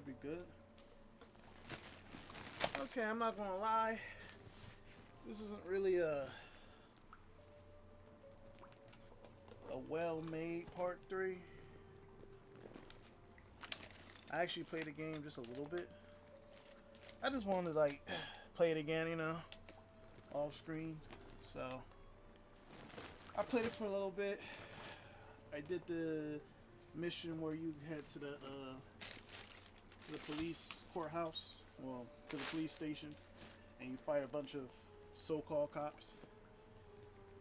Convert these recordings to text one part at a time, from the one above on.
should be good. Okay, I'm not gonna lie. This isn't really a well-made part 3. I actually played the game just a little bit. I just wanted to like play it again, you know, off screen. So I played it for a little bit. I did the mission where you head to the police courthouse, well, to the police station, and you fight a bunch of so-called cops.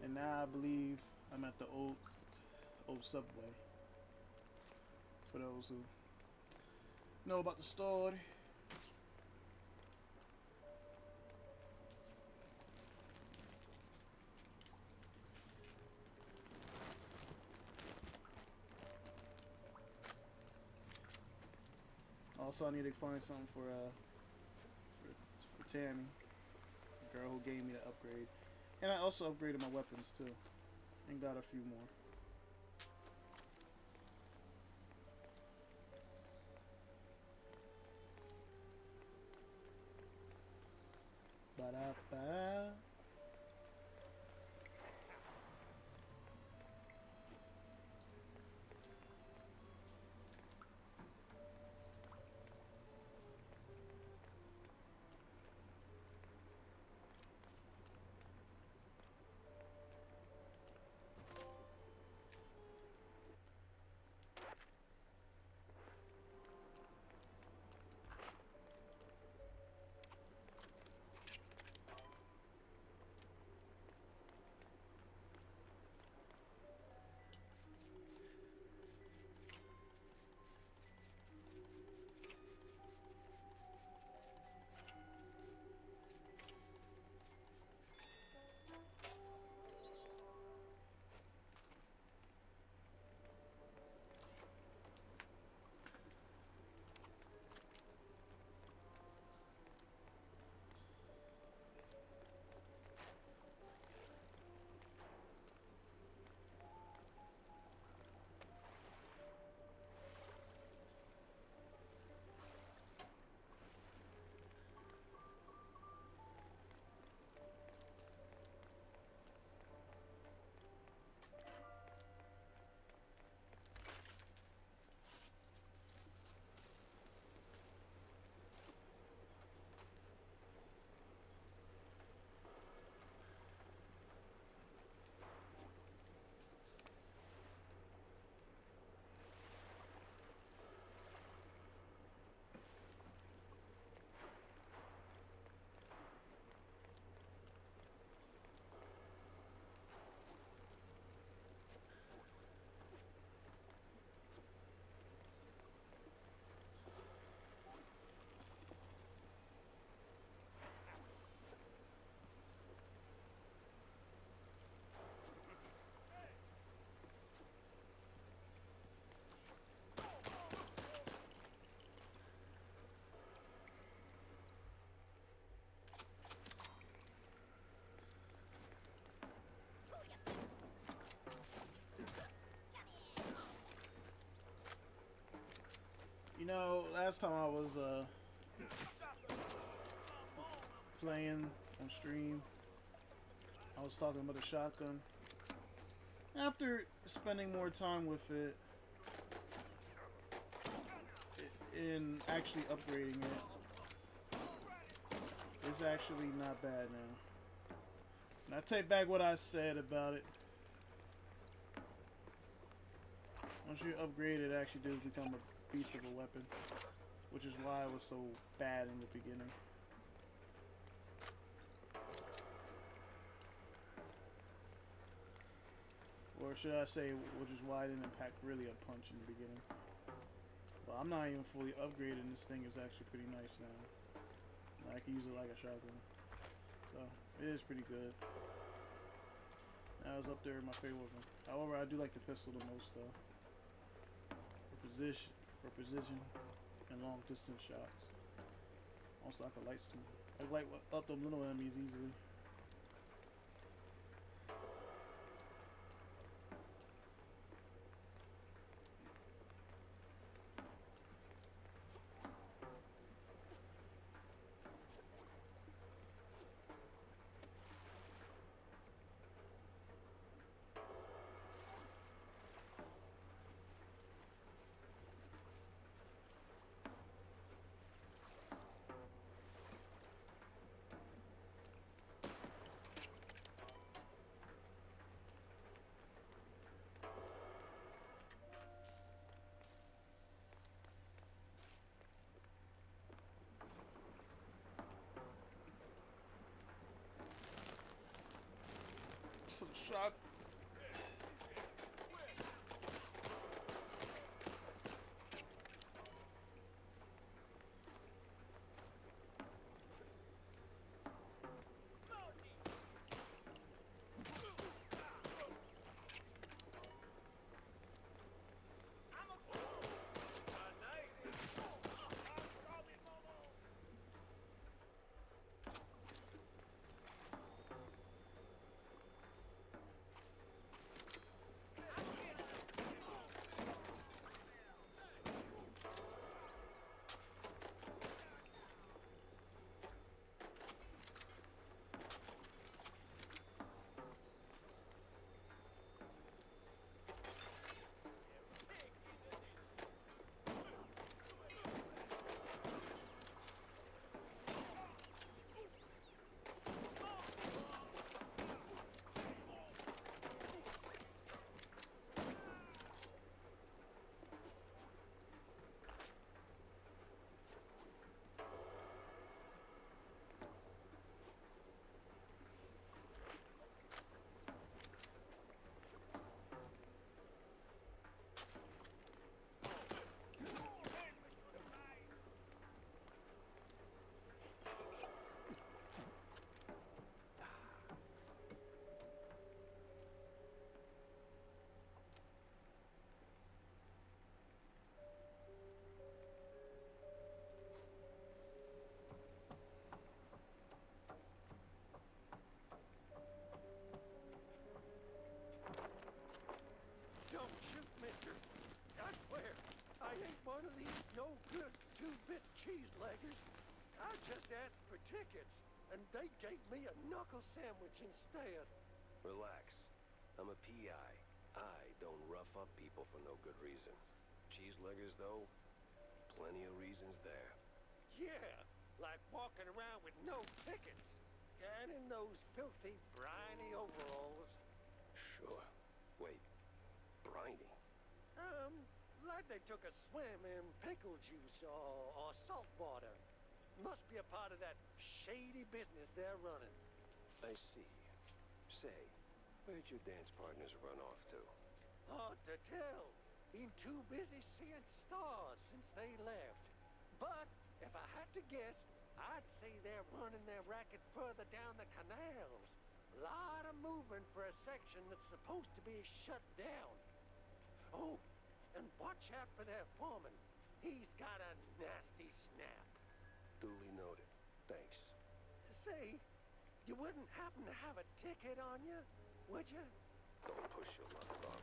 And now I believe I'm at the old subway. For those who know about the story. Also, I need to find something for Tammy, the girl who gave me the upgrade. And I also upgraded my weapons too, and got a few more. Ba-da-ba. You know, last time I was playing on stream, I was talking about a shotgun. After spending more time with it in actually upgrading it, it's actually not bad now. And I take back what I said about it. Once you upgrade it, actually does become a beast of a weapon, which is why it was so bad in the beginning. Or should I say, which is why it didn't pack really a punch in the beginning. But I'm not even fully upgraded, and this thing is actually pretty nice now. I can use it like a shotgun. So, it is pretty good. That was up there in my favorite weapon. However, I do like the pistol the most, though. For precision and long distance shots. Also, I can light up them little enemies easily. some shock. Don't shoot, mister. I swear, I ain't one of these no-good two-bit cheese-leggers. I just asked for tickets, and they gave me a knuckle sandwich instead. Relax. I'm a PI. I don't rough up people for no good reason. Cheeseleggers, though, plenty of reasons there. Yeah, like walking around with no tickets. And in those filthy, briny overalls. Sure. Wait, briny? Like they took a swim in pickle juice or salt water. Must be a part of that shady business they're running. I see. Say, where'd your dance partners run off to? Hard to tell. Been too busy seeing stars since they left. But if I had to guess, I'd say they're running their racket further down the canals. Lot of movement for a section that's supposed to be shut down. Oh, and watch out for their foreman. He's got a nasty snap. Duly noted. Thanks. Say, you wouldn't happen to have a ticket on you, would you? Don't push your luck, Bob.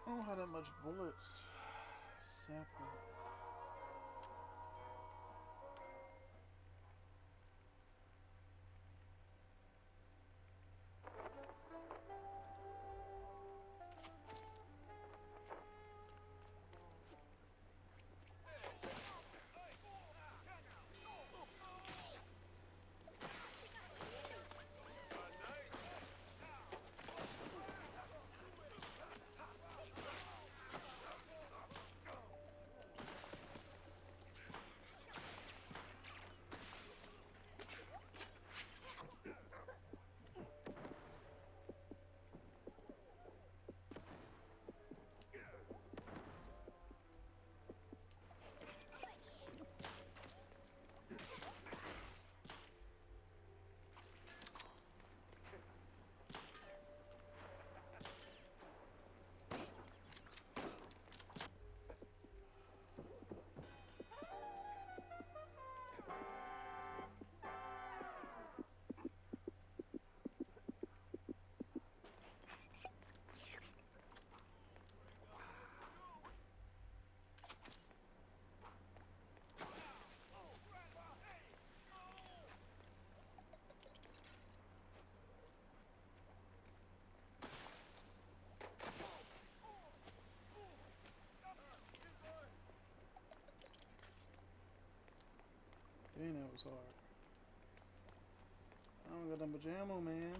I don't have that much bullets. Sample. Dang, that was hard. I don't got that much ammo, man.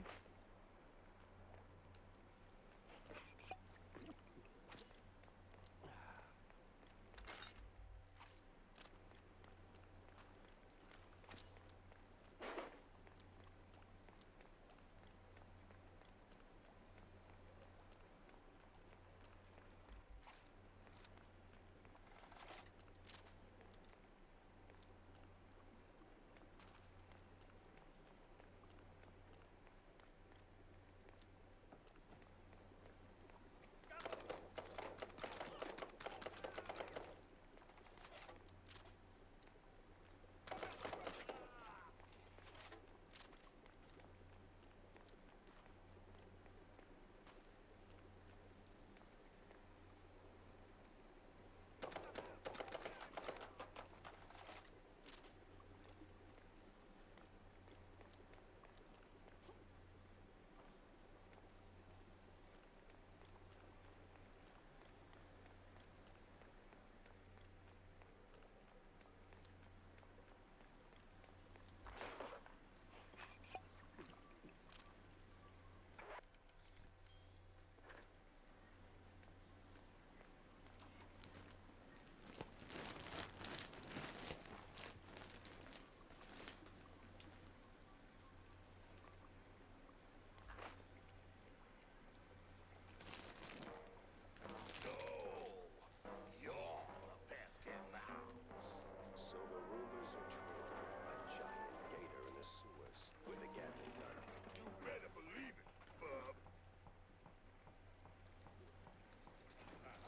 So the rumors are true. A giant gator in the sewers with a Gatling gun. You better believe it, bub.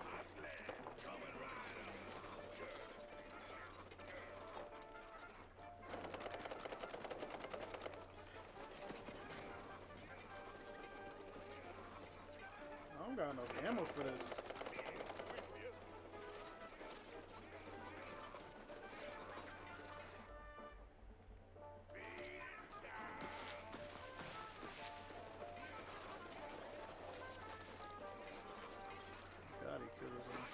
Hot lad coming right up. I don't got enough ammo for this. God, he killed his own.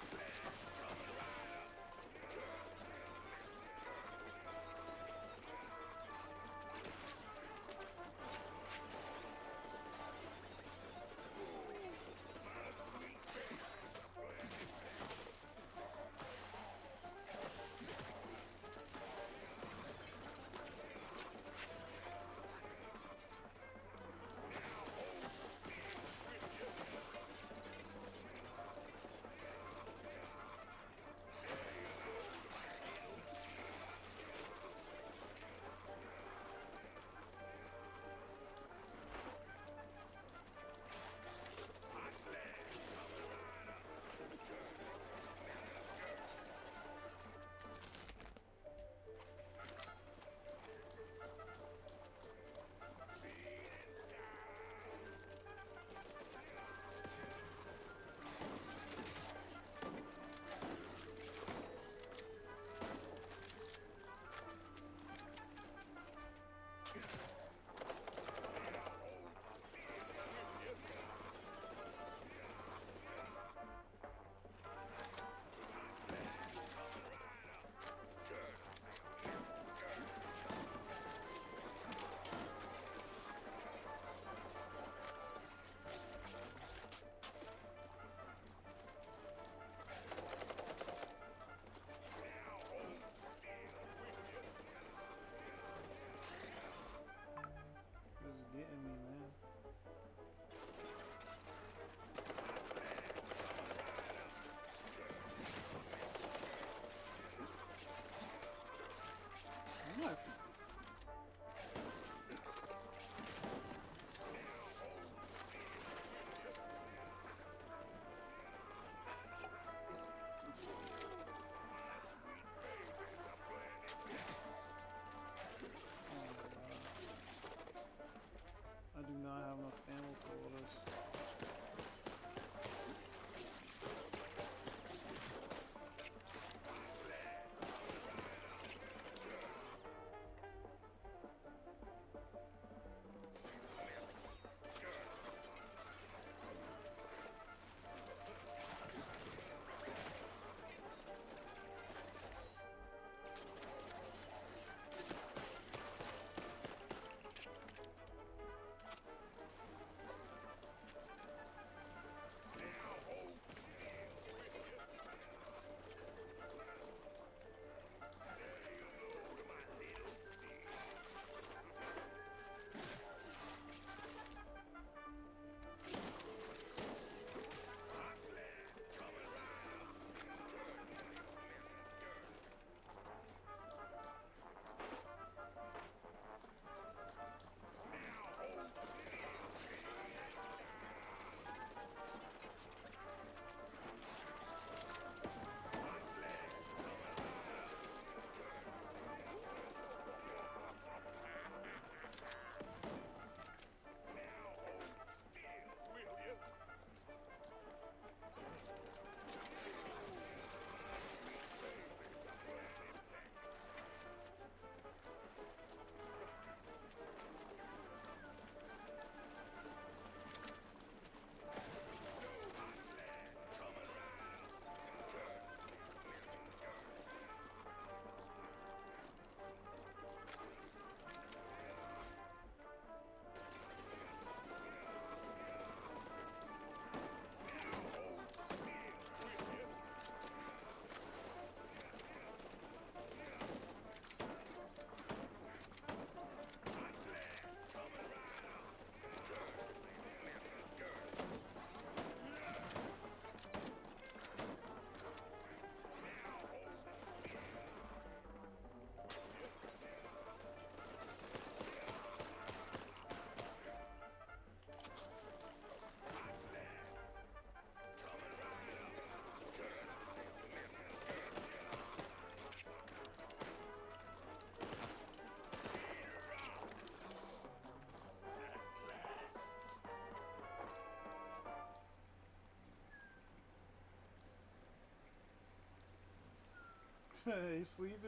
not have enough ammo for all this. He's sleeping?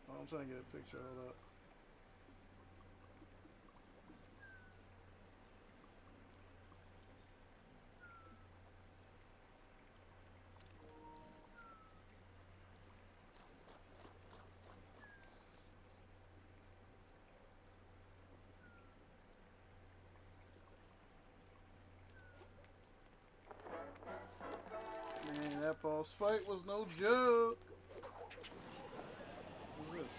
Oh, I'm trying to get a picture. Hold up. Man, that boss fight was no joke. What's this?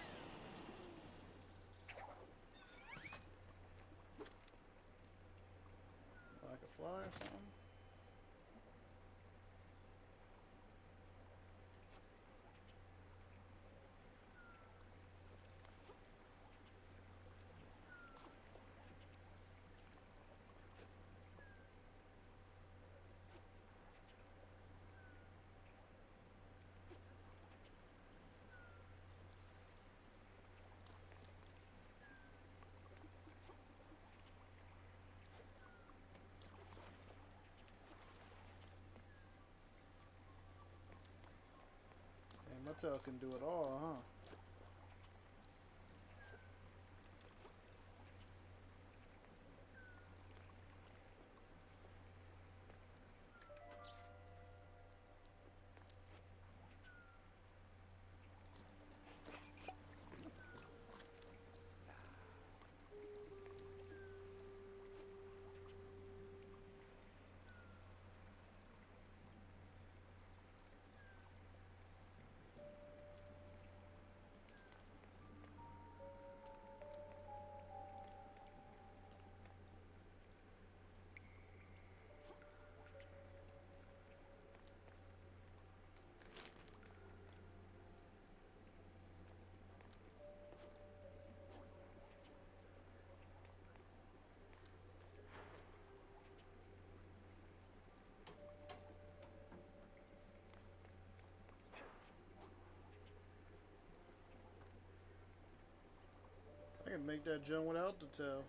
Like a fly or something? Man, my tail can do it all, huh? I can make that jump without the tail.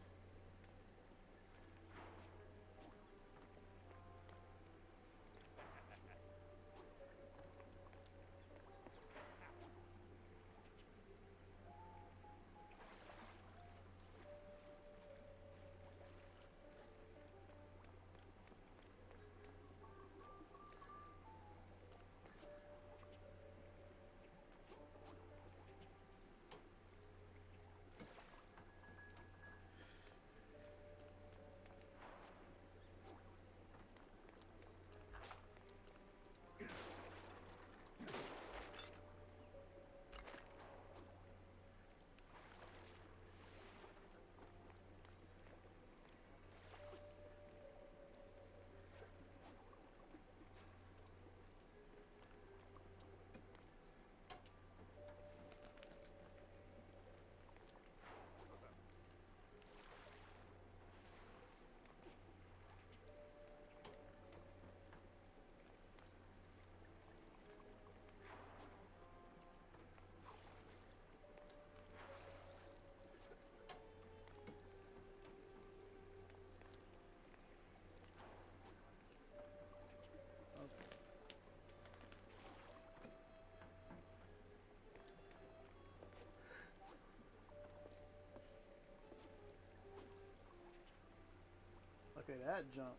Okay, that jump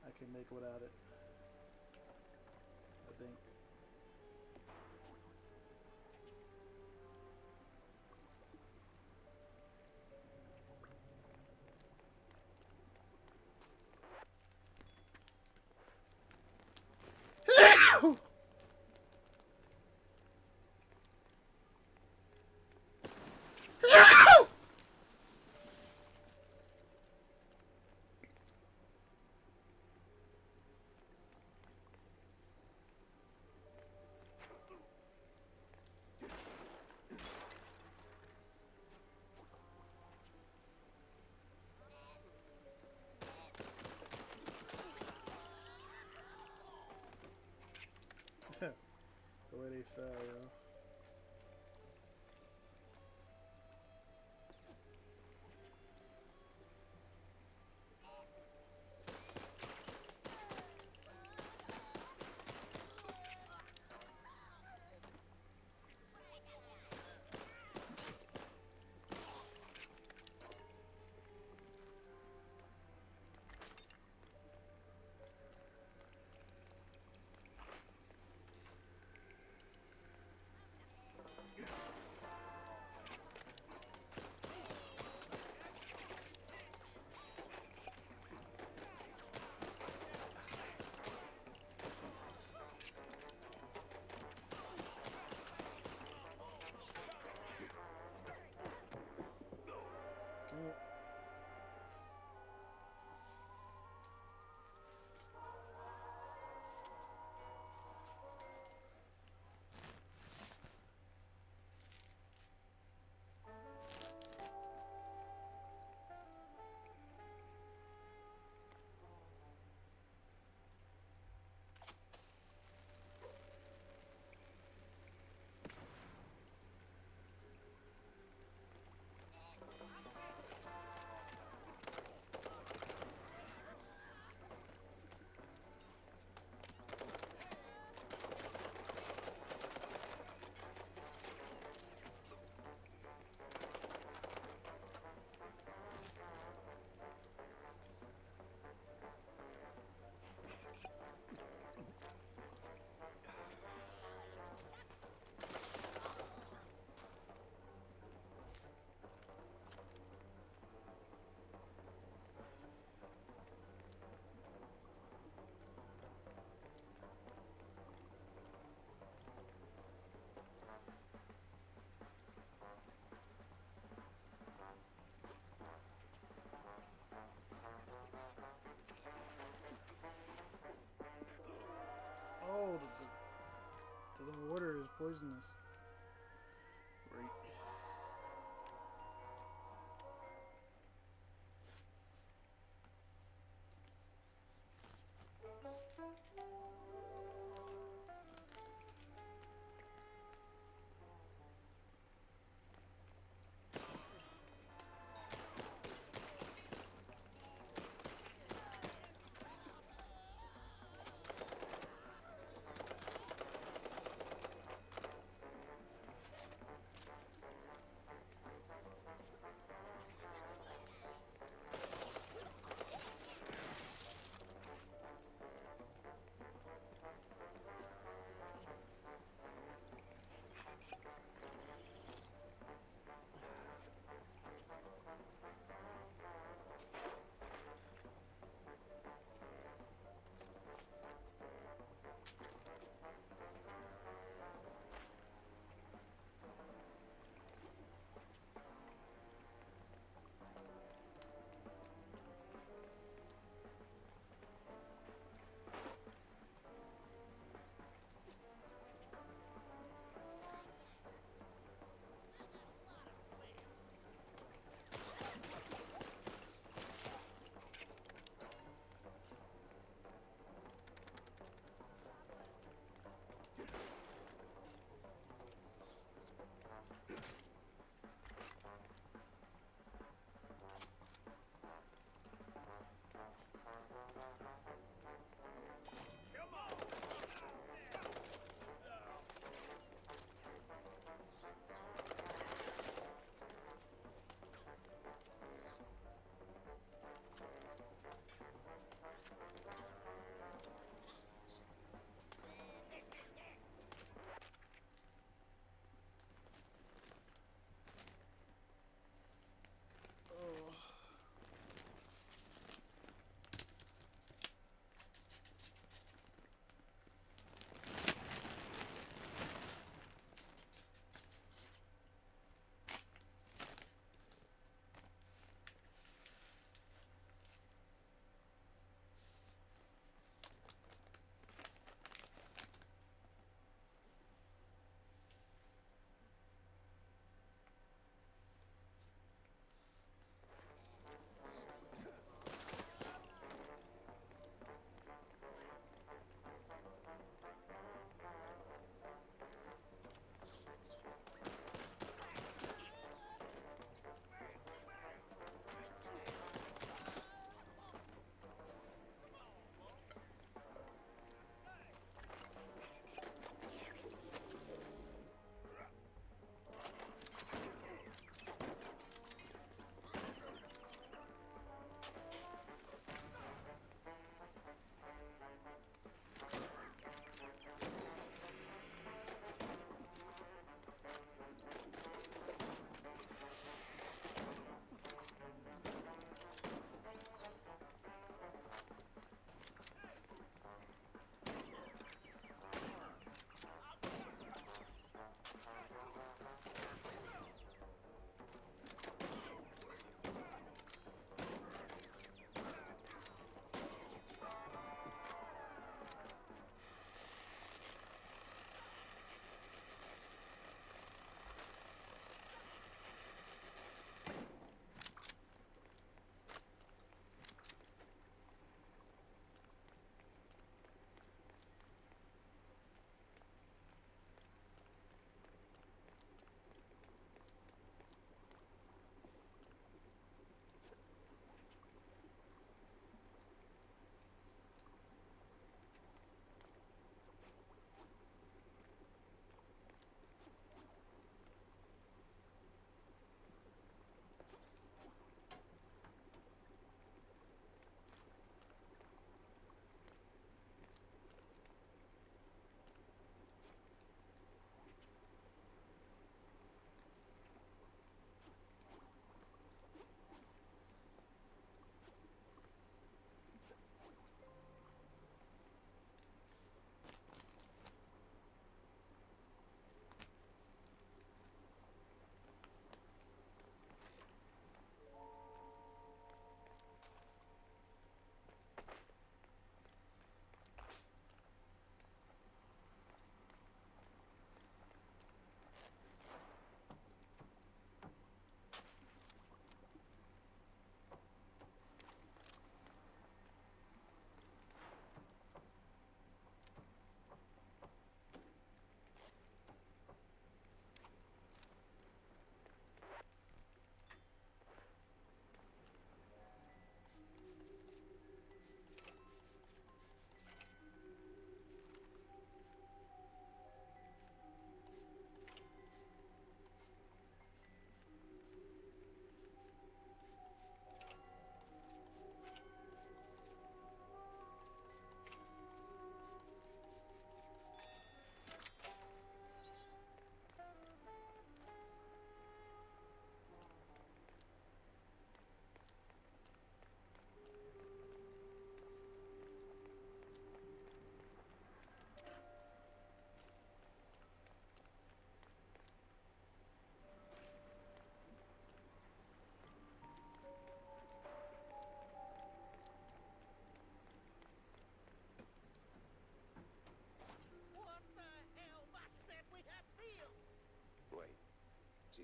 I can make without it, I think. The way they fell, yo. Oh, the water is poisonous. Great.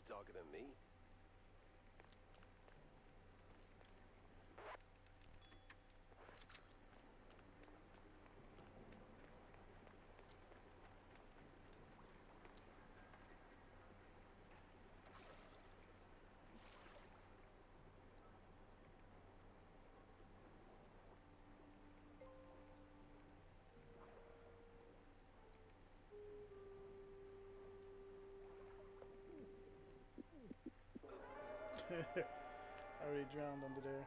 talking to me? I already drowned under there.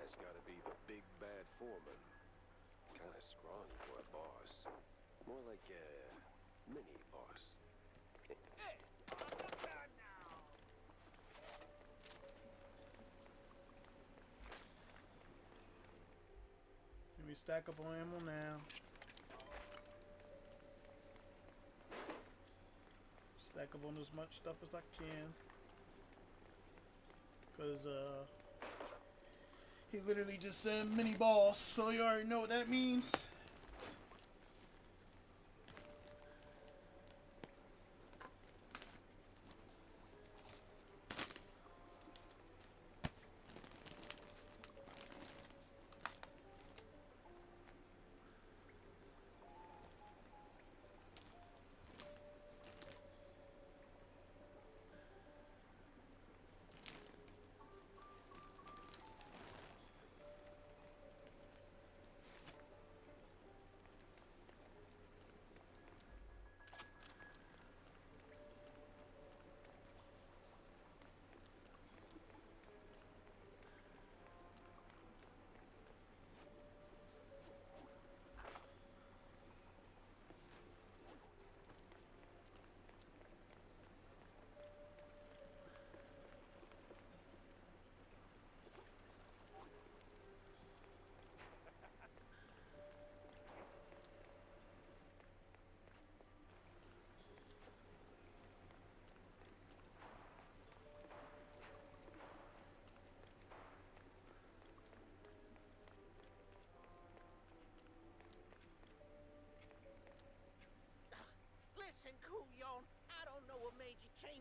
That's gotta be the big bad foreman. Kinda scrawny for a boss. More like a mini boss. Hey, I'm done now. Let me stack up on ammo now. Stack up on as much stuff as I can. Cause he literally just said mini boss, so you already know what that means.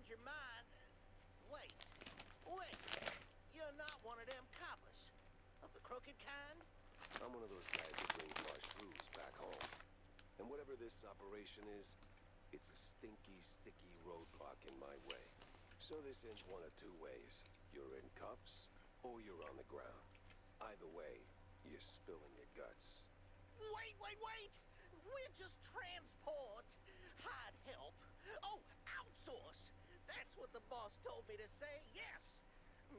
change your mind. Wait. Wait. You're not one of them coppers. Of the crooked kind? I'm one of those guys that brings my shrews back home. And whatever this operation is, it's a stinky, sticky roadblock in my way. So this ends one of two ways. You're in cuffs, or you're on the ground. Either way, you're spilling your guts. Wait, wait, wait! We're just transport. Hide help. Oh, outsource. That's what the boss told me to say, yes.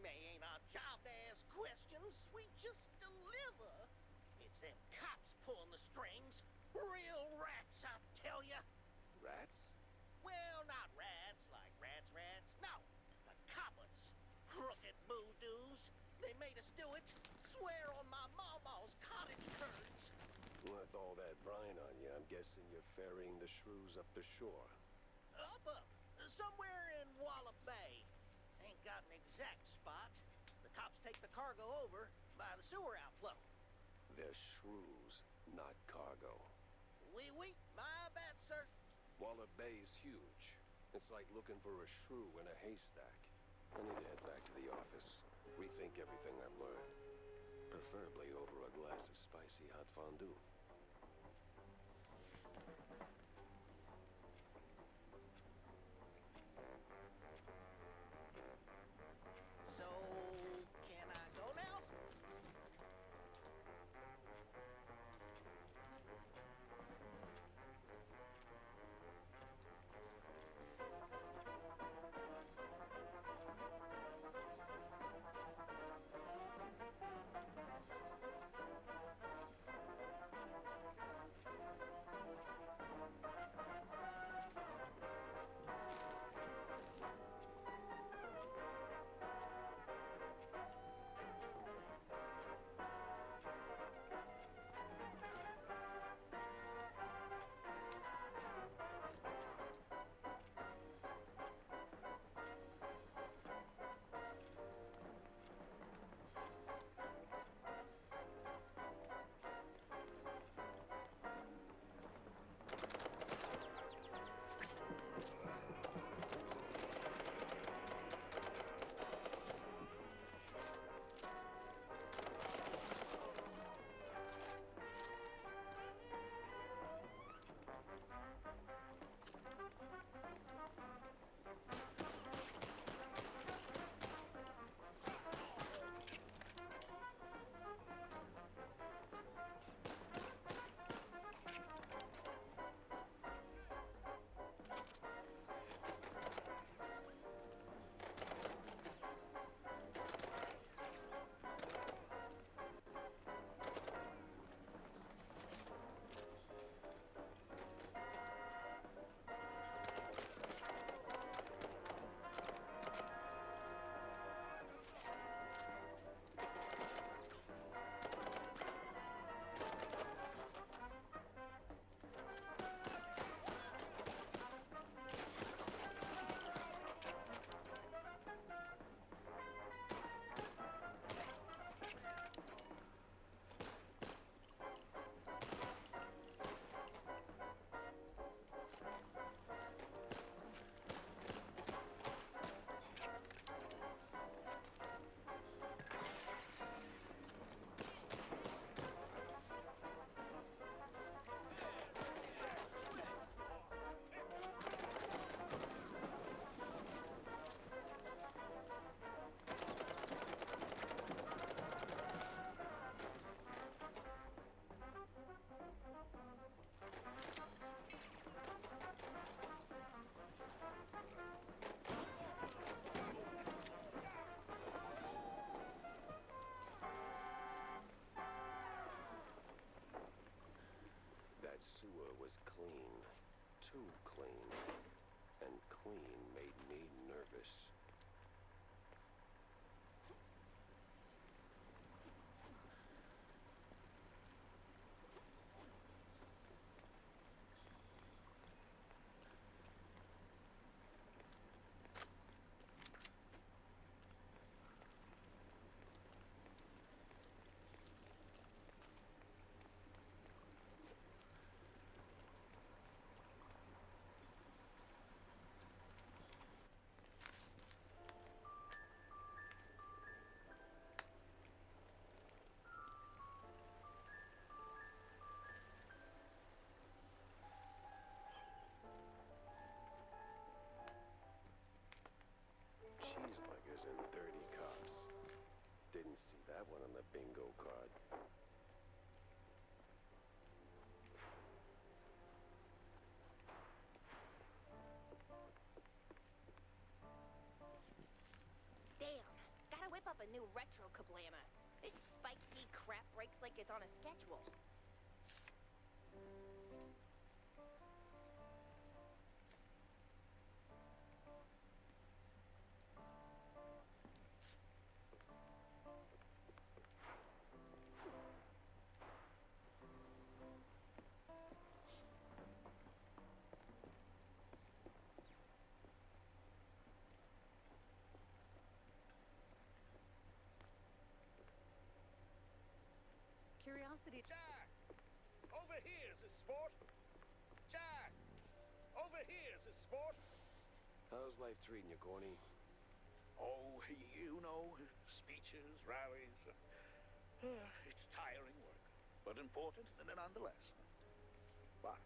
May ain't our job to ask questions. We just deliver. It's them cops pulling the strings. Real rats, I tell ya. Rats? Well, not rats like rats. No, the coppers. Crooked boo-doos. They made us do it. Swear on my mama's cottage curds. With all that brine on you, I'm guessing you're ferrying the shrews up the shore. Up. Somewhere in Wallop Bay. Ain't got an exact spot. The cops take the cargo over by the sewer outflow. They're shrews, not cargo. Oui, my bad, sir. Wallop Bay is huge. It's like looking for a shrew in a haystack. I need to head back to the office. Rethink everything I've learned. Preferably over a glass of spicy hot fondue. So, can I go now? That sewer was clean. Too clean. And clean made me nervous. bingo card. Damn, gotta whip up a new retro kablama. This spiky crap breaks like it's on a schedule. Curiosity. Jack! Over here, the sport! Jack! Over here, the sport! How's life treating you, Corny? Oh, you know, speeches, rallies. It's tiring work, but important nonetheless. But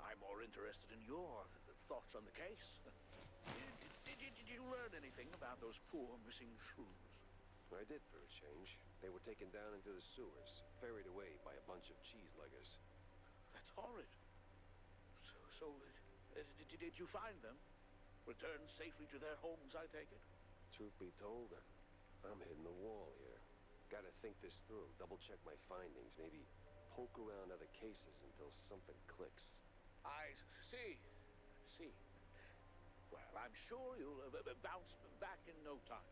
I'm more interested in your thoughts on the case. Did you learn anything about those poor missing shrews? I did for a change. They were taken down into the sewers, ferried away by a bunch of cheese-leggers. That's horrid. Did you find them? Returned safely to their homes, I take it? Truth be told, I'm hitting the wall here. Gotta think this through, double-check my findings, maybe poke around other cases until something clicks. I see. Well, I'm sure you'll bounce back in no time.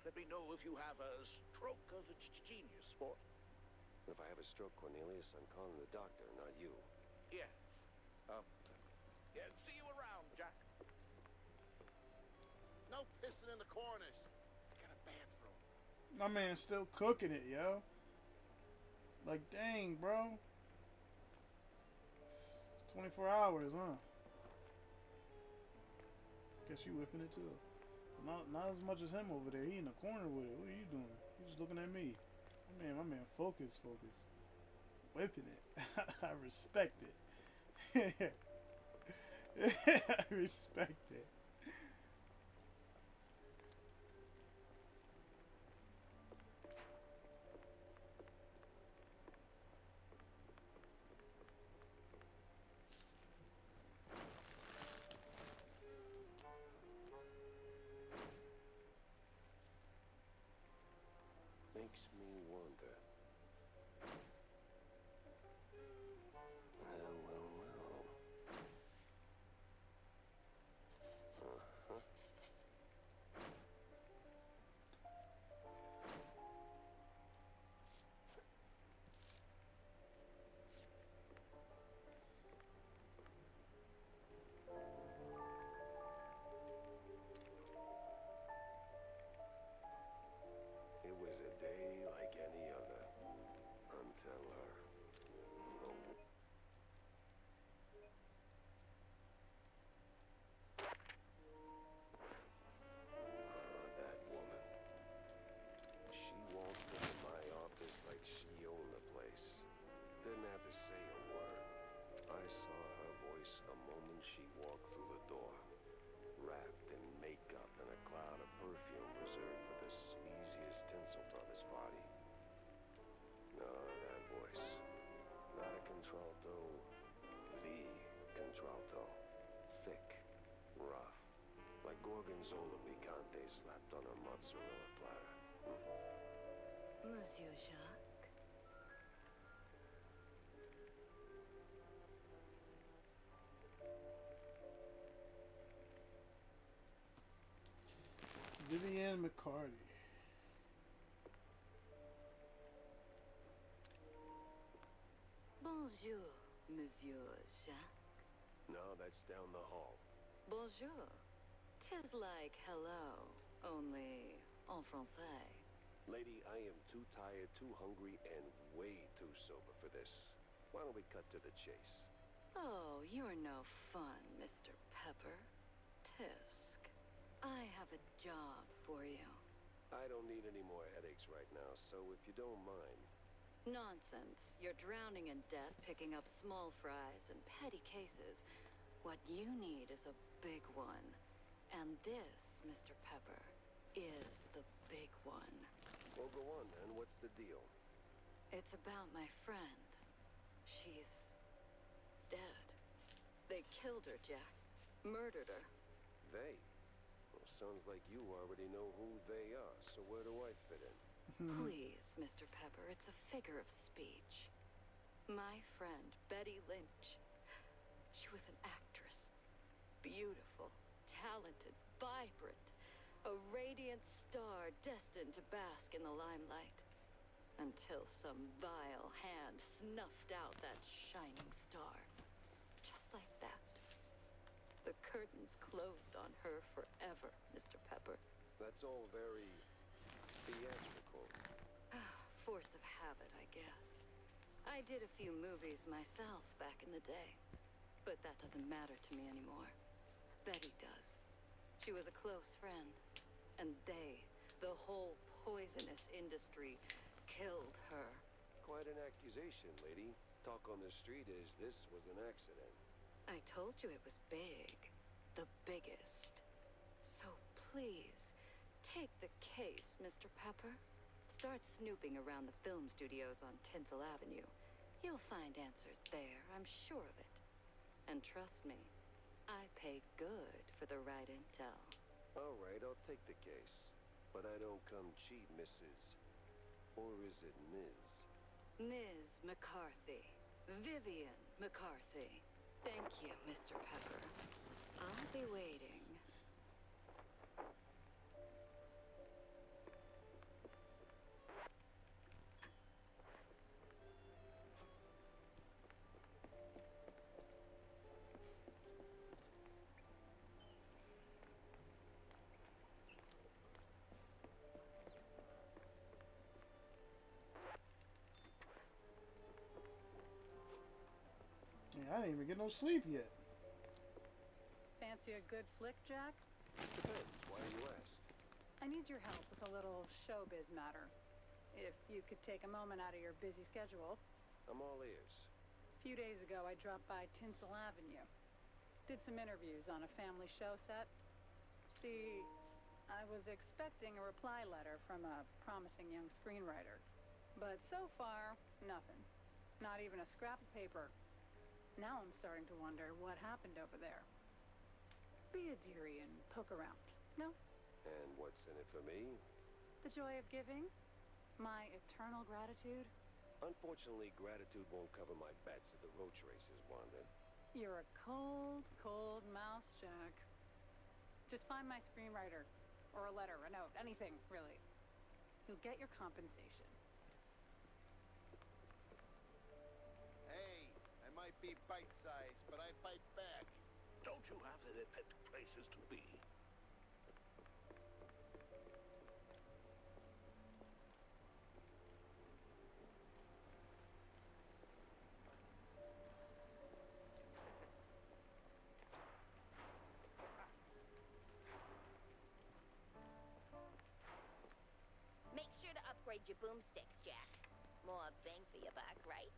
Let me know if you have a stroke of genius, sport. If I have a stroke, Cornelius, I'm calling the doctor, not you. Yeah. Yeah, see you around, Jack. No pissing in the corners. I got a bathroom. My man's still cooking it, yo. Like, dang, bro. It's 24 hours, huh? Guess you whipping it too. Not as much as him over there. He in the corner with it. What are you doing? He's just looking at me. My man, focus. Whipping it. I respect it. I respect it. Makes me wonder. Well. Uh-huh. It was a day like any other, until her. That woman. She waltzed into my office like she owned the place. Didn't have to say a word. I saw her voice the moment she walked through the door. Wrapped in makeup and a cloud of perfume reserved for the sleaziest Tinsel Brothers party. No, that voice. Not a contralto. The contralto. Thick. Rough. Like Gorgonzola picante slapped on a mozzarella platter. Monsieur Jacques. Vivian McCarty. Bonjour, Monsieur Jacques. No, that's down the hall. Bonjour. 'Tis like hello, only en français. Lady, I am too tired, too hungry, and way too sober for this. Why don't we cut to the chase? Oh, you're no fun, Mr. Pepper. Tisk. I have a job for you. I don't need any more headaches right now, so if you don't mind. Nonsense. You're drowning in debt picking up small fries and petty cases. What you need is a big one. And this, Mr. Pepper, is the big one. Well, go on then. What's the deal? It's about my friend. She's dead. They killed her, Jack. Murdered her. They? Well, sounds like you already know who they are, so where do I fit in? Please, Mr. Pepper, it's a figure of speech. My friend, Betty Lynch. She was an actress. Beautiful, talented, vibrant. A radiant star destined to bask in the limelight. Until some vile hand snuffed out that shining star. Just like that. The curtains closed on her forever, Mr. Pepper. That's all very theatrical. Force of habit, I guess. I did a few movies myself back in the day. But that doesn't matter to me anymore. Betty does. She was a close friend. And they, the whole poisonous industry, killed her. Quite an accusation, lady. Talk on the street is this was an accident. I told you it was big. The biggest. So please, take the case, Mr. Pepper. Start snooping around the film studios on Tinsel Avenue. You'll find answers there, I'm sure of it. And trust me, I pay good for the right intel. All right, I'll take the case. But I don't come cheap, Mrs. Or is it Ms.? Ms. McCarthy. Vivian McCarthy. Thank you, Mr. Pepper. I'll be waiting. Yeah, I didn't even get no sleep yet. Fancy a good flick, Jack? Depends. Why do you ask? I need your help with a little showbiz matter. If you could take a moment out of your busy schedule. I'm all ears. A few days ago, I dropped by Tinsel Avenue. Did some interviews on a family show set. See, I was expecting a reply letter from a promising young screenwriter. But so far, nothing. Not even a scrap of paper. Now I'm starting to wonder what happened over there. Be a dearie and poke around, no? And what's in it for me? The joy of giving? My eternal gratitude? Unfortunately, gratitude won't cover my bets at the roach races, Wanda. You're a cold, cold mouse, Jack. Just find my screenwriter. Or a letter, a note, anything, really. You'll get your compensation. Hey, I might be bite-sized, but I fight back. Don't you have the places to be? Make sure to upgrade your boomsticks, Jack. More bang for your buck, right?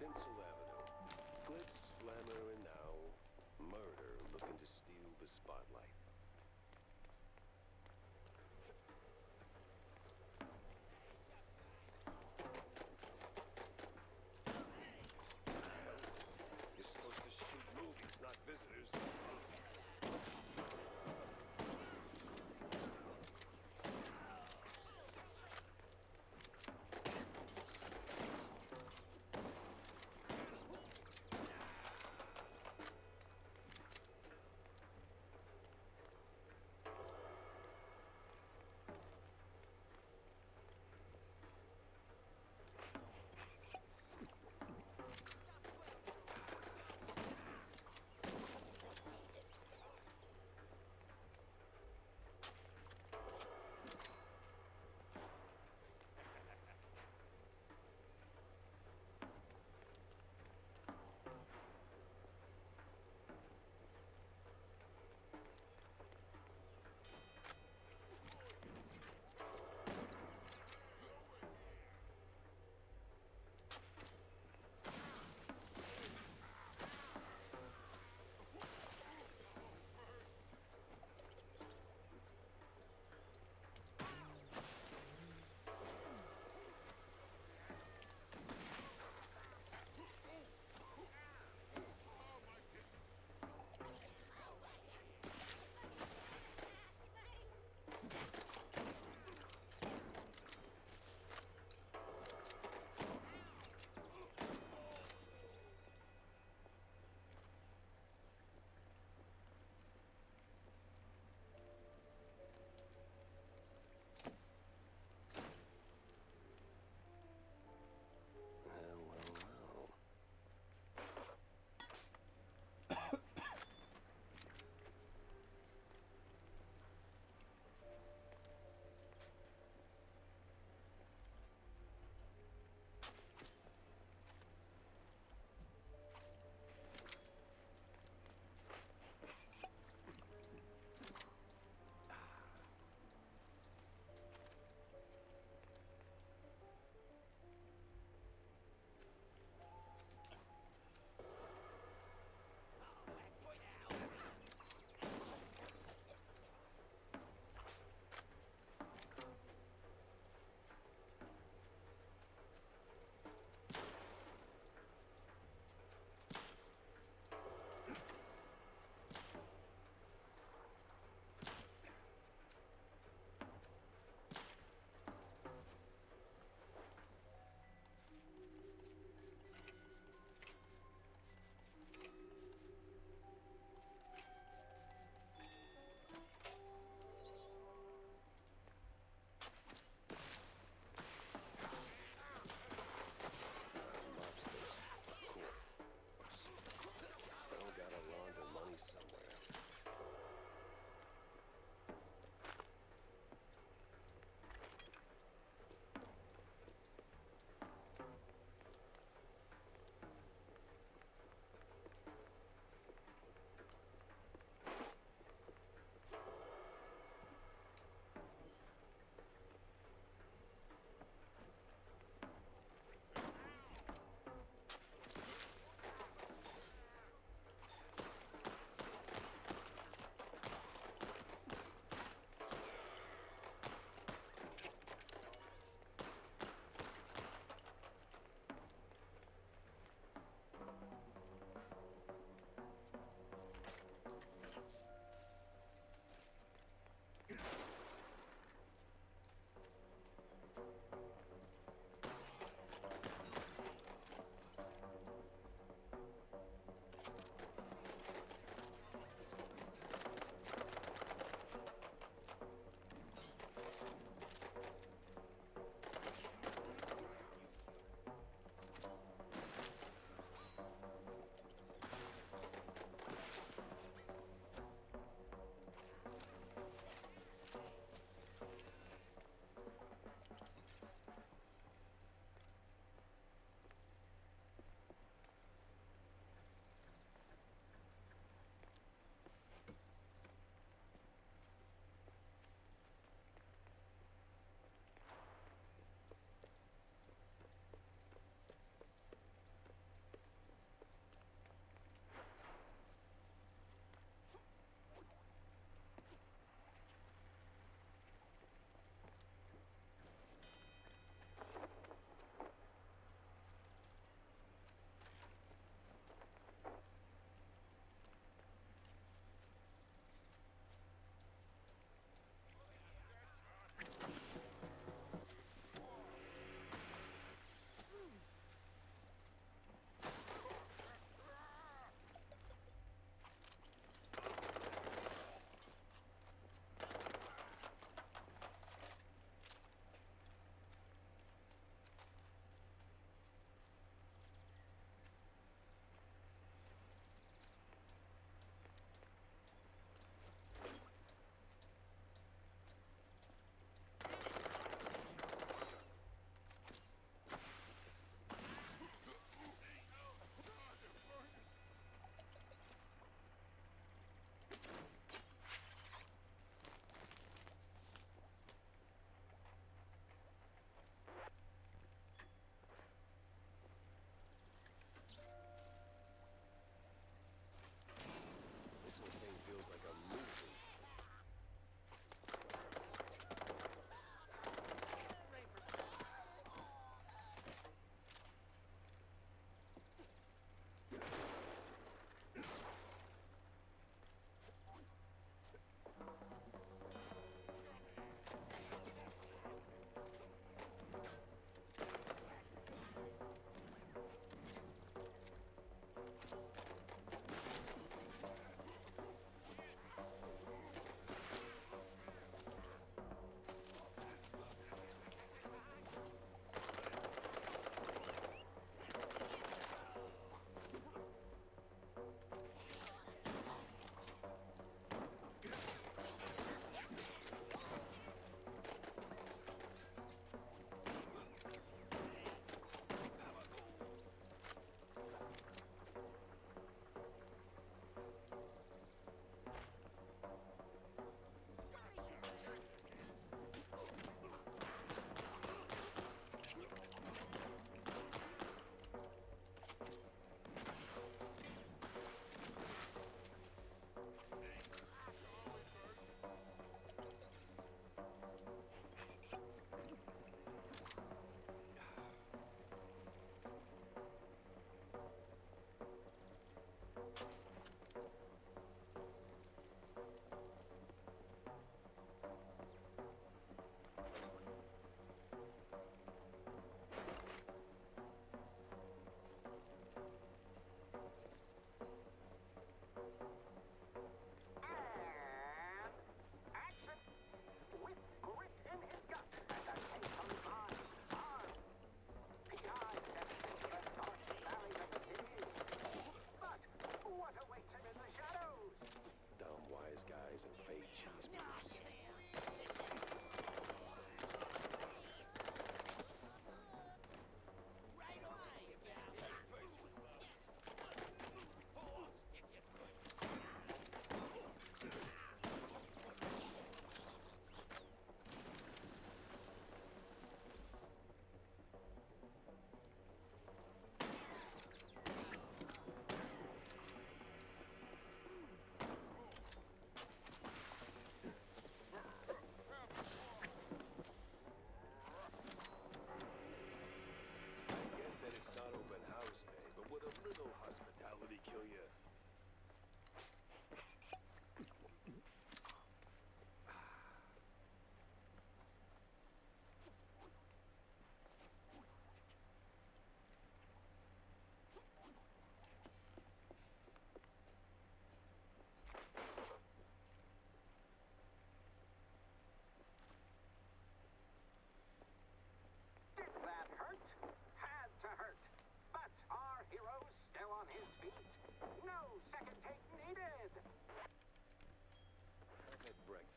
Tinsel Avenue. Glitz, glamour, and now Murder looking to steal the spotlight. You're supposed to shoot movies, not visitors.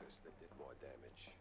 surface that did more damage.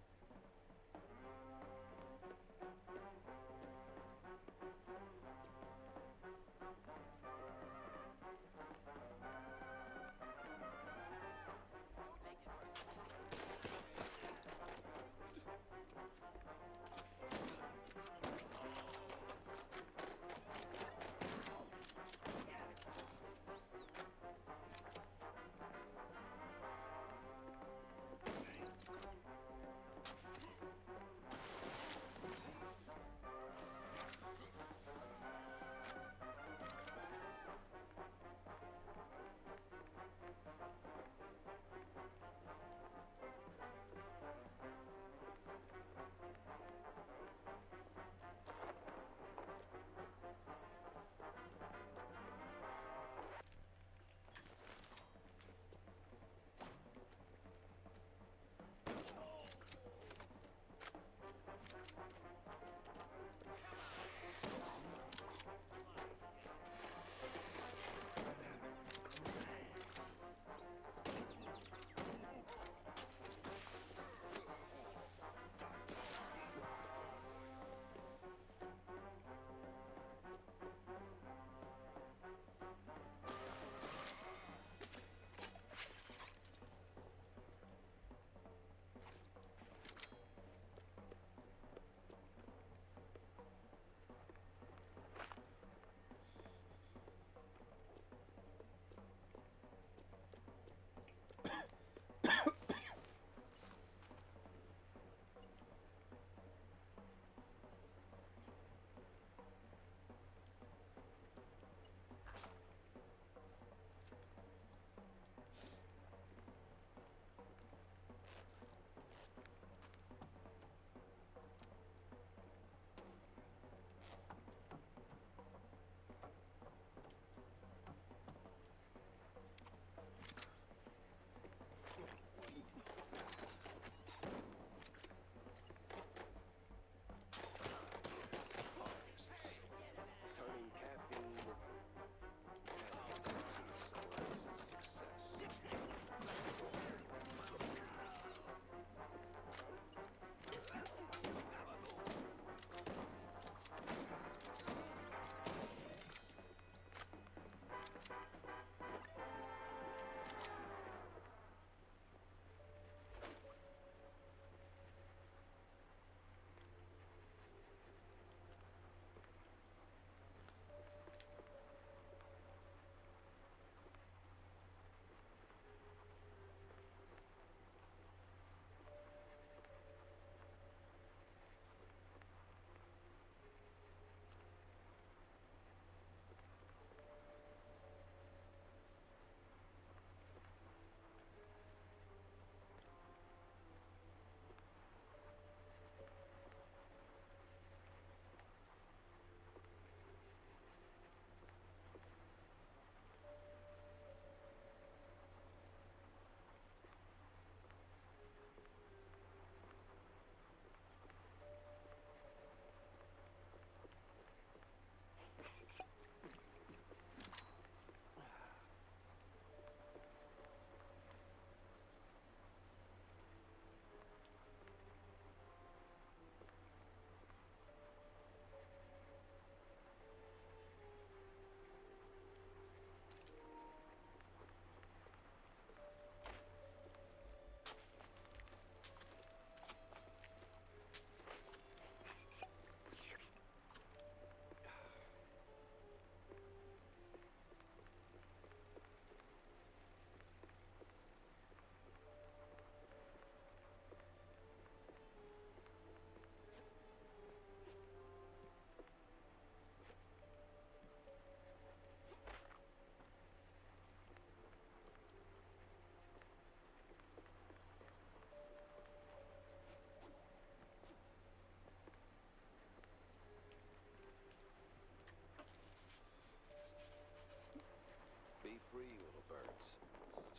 free, little birds.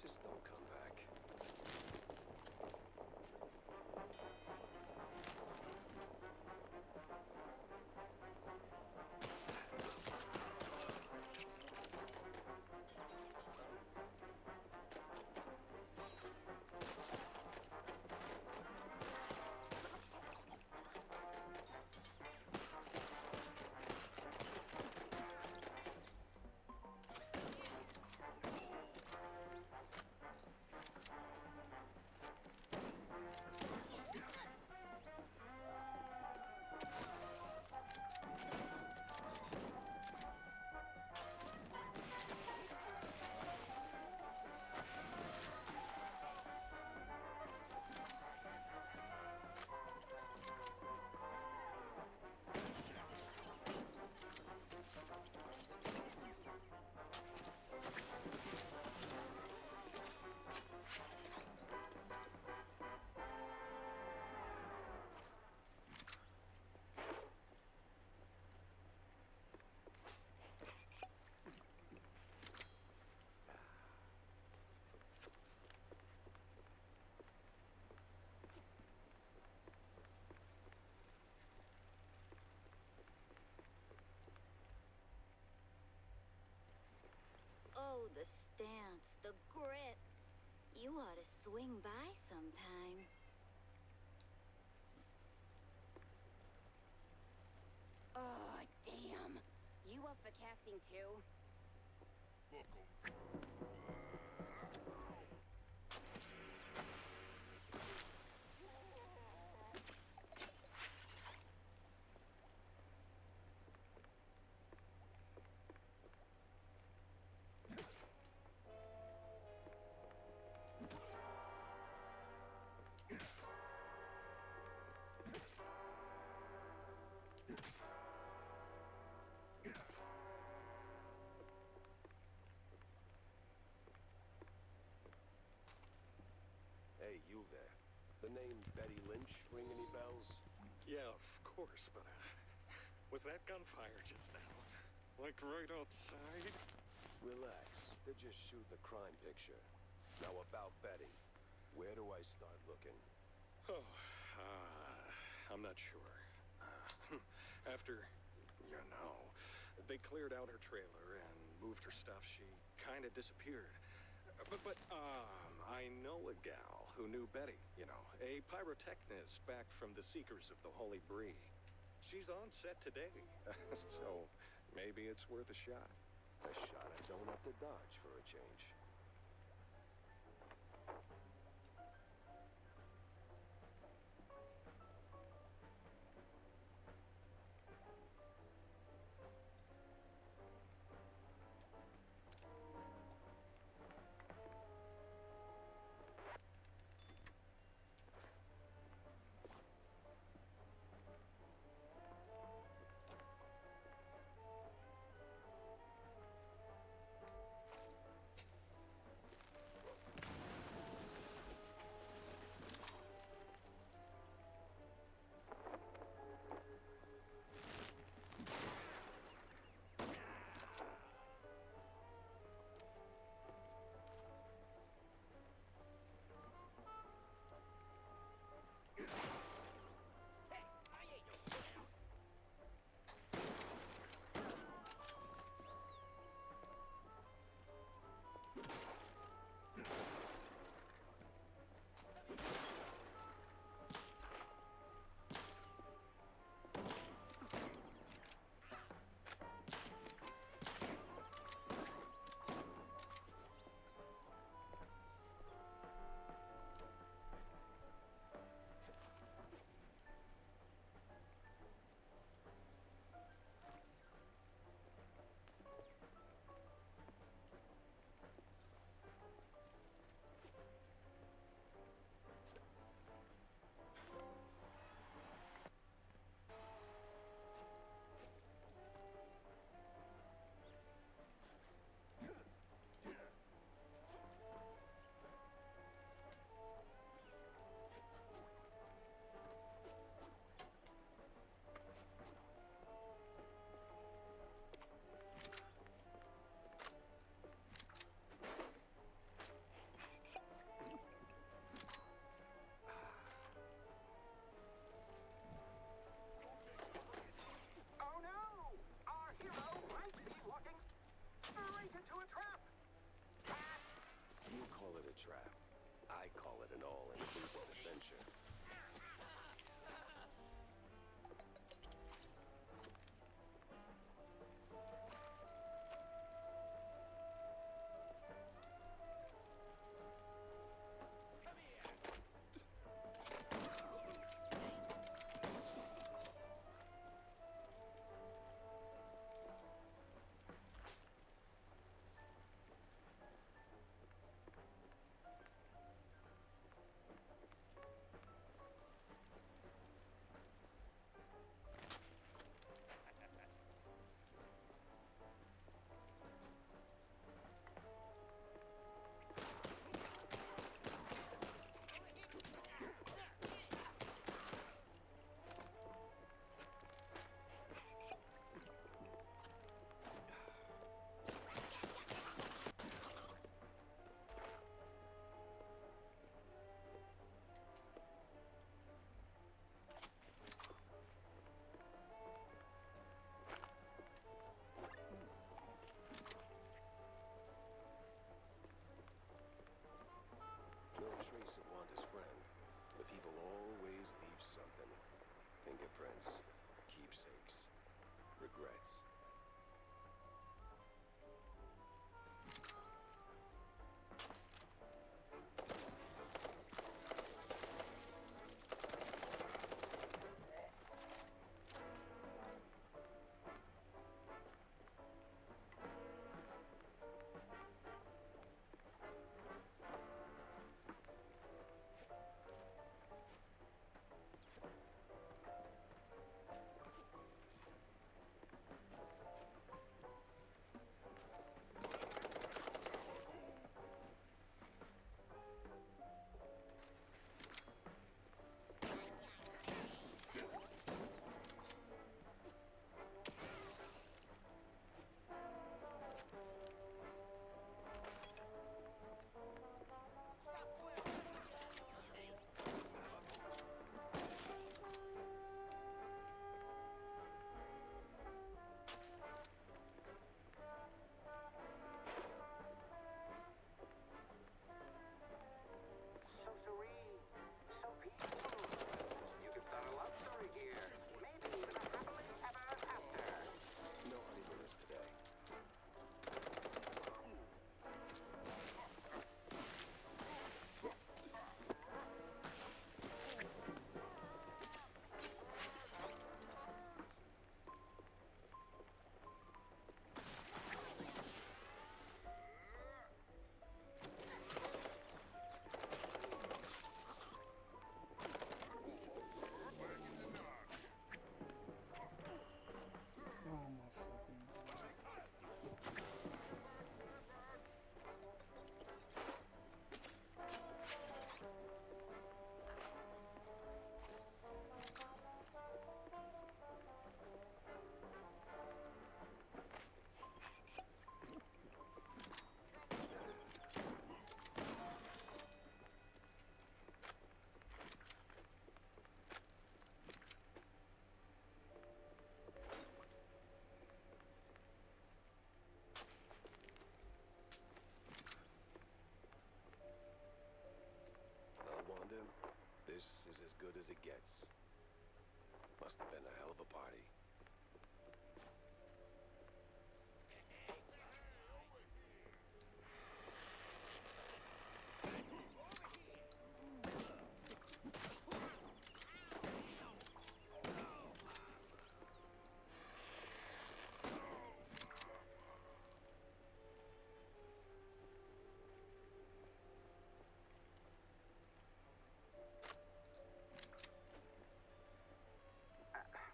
Just don't come back. The stance, the grit. You ought to swing by sometime. Oh, damn. You up for casting too? Hey, you there. The name Betty Lynch ring any bells? Yeah, of course, but was that gunfire just now? Like right outside? Relax. They're just shooting the crime picture. Now about Betty. Where do I start looking? Oh, I'm not sure. After, you know, they cleared out her trailer and moved her stuff, she kind of disappeared. But I know a gal who knew Betty, you know, a pyrotechnist back from the Seekers of the Holy Bree. She's on set today, so maybe it's worth a shot. A shot I don't have to dodge for a change. You call it a trap. I call it an all-inclusive adventure. Fingerprints. Keepsakes. Regrets. So serene, so peaceful. You could start a love story here. Maybe even a happily ever after. No honeymooners today. Oh my fucking god. Well, Wanda, this is as good as it gets. Must have been a hell of a party.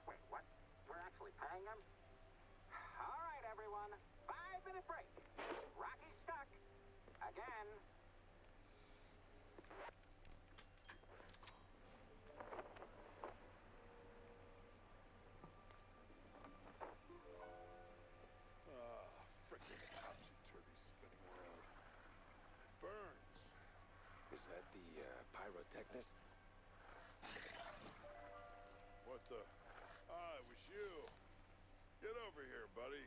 Wait, what? We're actually paying him? All right, everyone. 5-minute break. Rocky's stuck. Again. Frickin' topsy-turvy spinning around. Burns. Is that the pyrotechnist? What the? Ah, it was you. Get over here, buddy.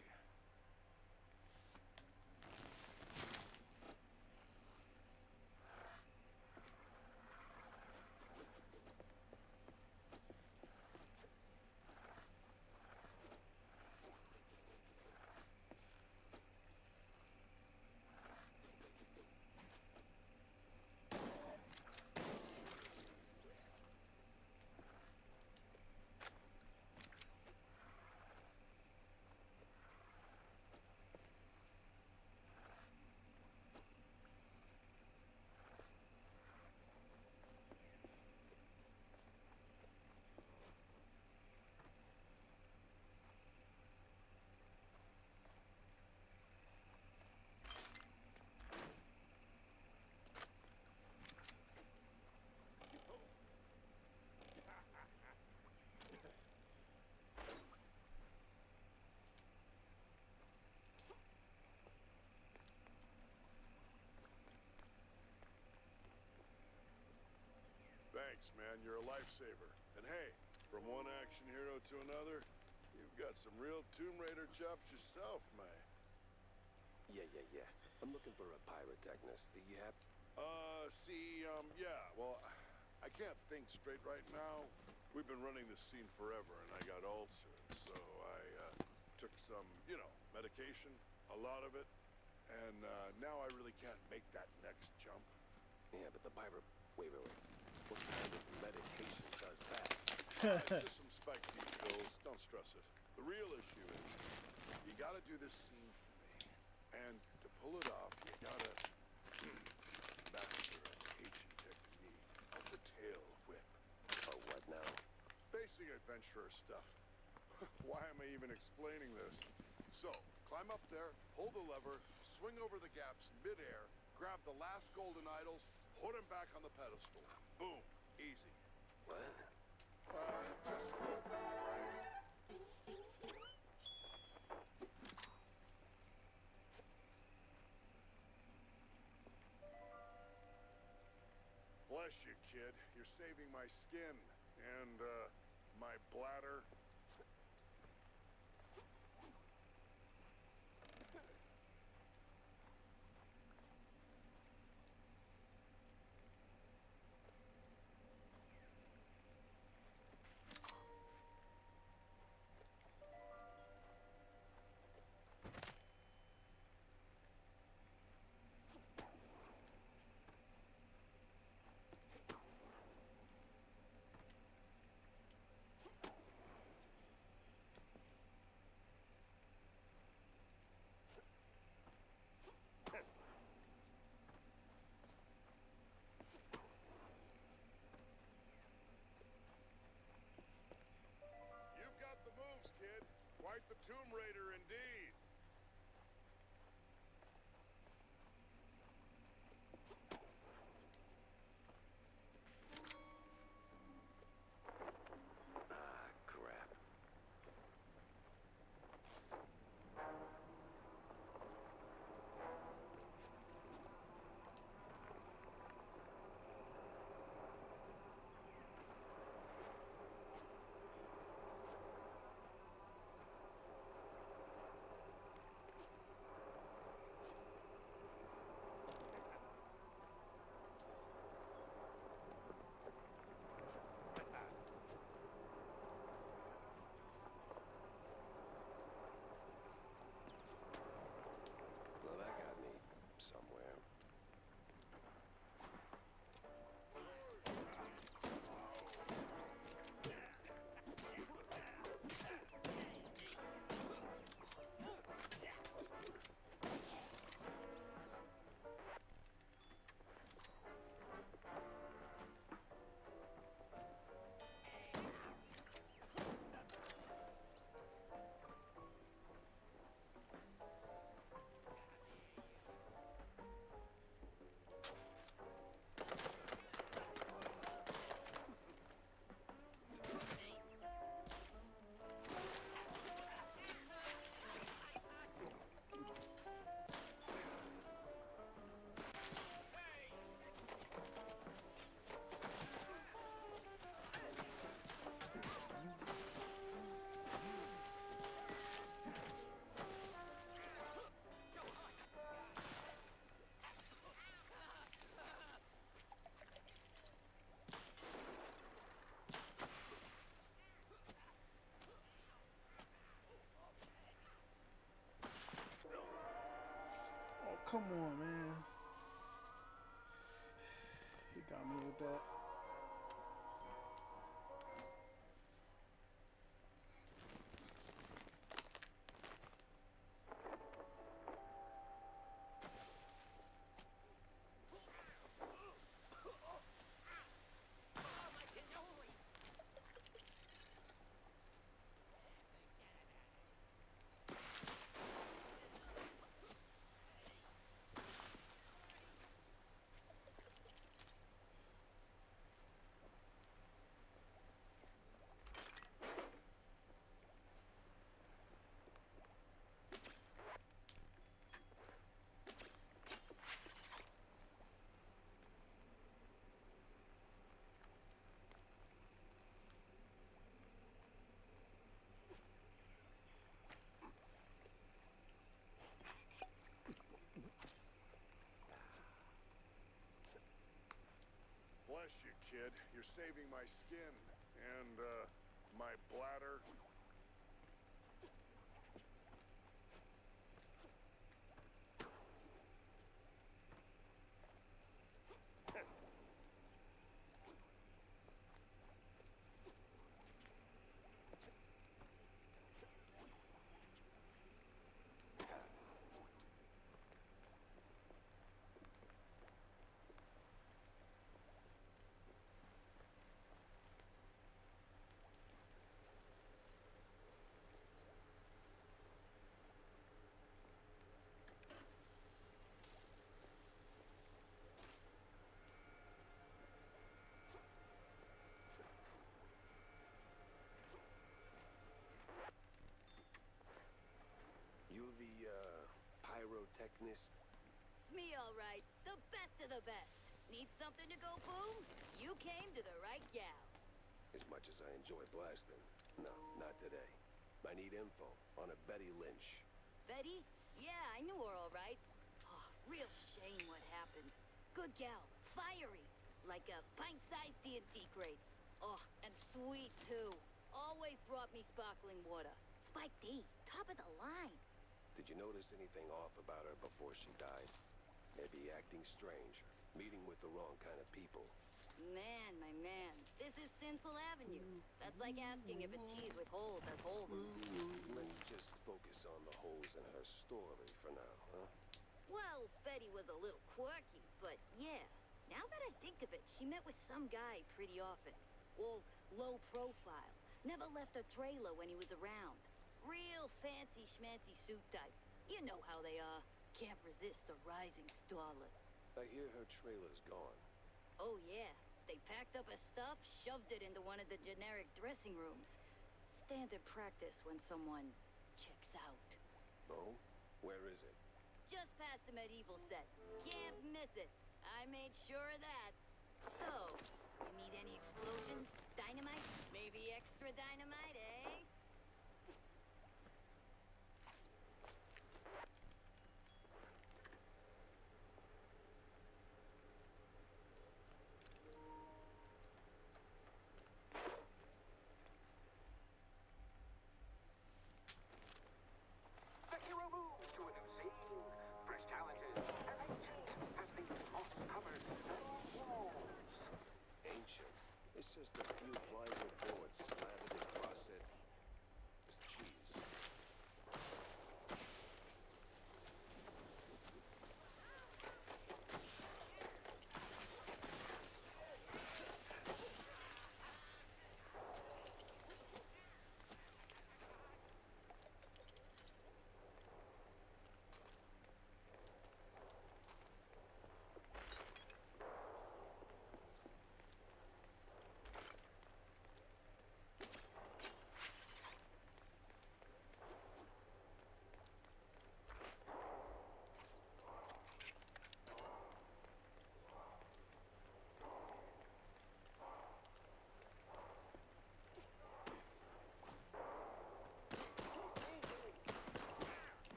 Thanks, man. You're a lifesaver. And hey, from one action hero to another, you've got some real Tomb Raider chops yourself, man. Yeah. I'm looking for a pyrotechnist. Do you have... Yeah, well, I can't think straight right now. We've been running this scene forever, and I got ulcers, so I took some, you know, medication, a lot of it, and now I really can't make that next jump. Yeah, but the Biber... Wait. What kind of medication does that? It's just some spike D pills. Don't stress it. The real issue is, you gotta do this scene for me. And to pull it off, you gotta master an ancient technique of the tail whip. Oh, what now? Basic adventurer stuff. Why am I even explaining this? So, climb up there, pull the lever, swing over the gaps mid-air, grab the last golden idols, put them back on the pedestal. Boom. Easy. What? Just... Bless you, kid. You're saving my skin and, my bladder. Quite the Tomb Raider indeed. Ah, crap. Well, that got me somewhere. Oh, come on, man. He got me with that. Bless you, kid. You're saving my skin and, my bladder. You the, pyrotechnist? It's me, all right. The best of the best. Need something to go boom? You came to the right gal. As much as I enjoy blasting, no, not today. I need info on a Betty Lynch. Betty? Yeah, I knew her all right. Oh, real shame what happened. Good gal. Fiery. Like a pint-sized TNT crate. Oh, and sweet, too. Always brought me sparkling water. Spike D, top of the line. Did you notice anything off about her before she died? Maybe acting strange, meeting with the wrong kind of people. Man, my man, this is Tinsel Avenue. That's like asking if a cheese with holes has holes in it. Let's just focus on the holes in her story for now, huh? Well, Betty was a little quirky, but yeah. Now that I think of it, she met with some guy pretty often. All low profile. Never left a trailer when he was around. Real fancy schmancy suit type. You know how they are. Can't resist a rising starlet. I hear her trailer's gone. Oh yeah. They packed up her stuff, shoved it into one of the generic dressing rooms. Standard practice when someone checks out. Oh? Where is it? Just past the medieval set. Can't miss it. I made sure of that. So, you need any explosions? Dynamite? Maybe extra dynamite, eh? The hero moves to a new scene. Fresh challenges. As ancient as the moss-covered stone walls. Ancient. It's just a few plywood boards slatted across it. It's cheese.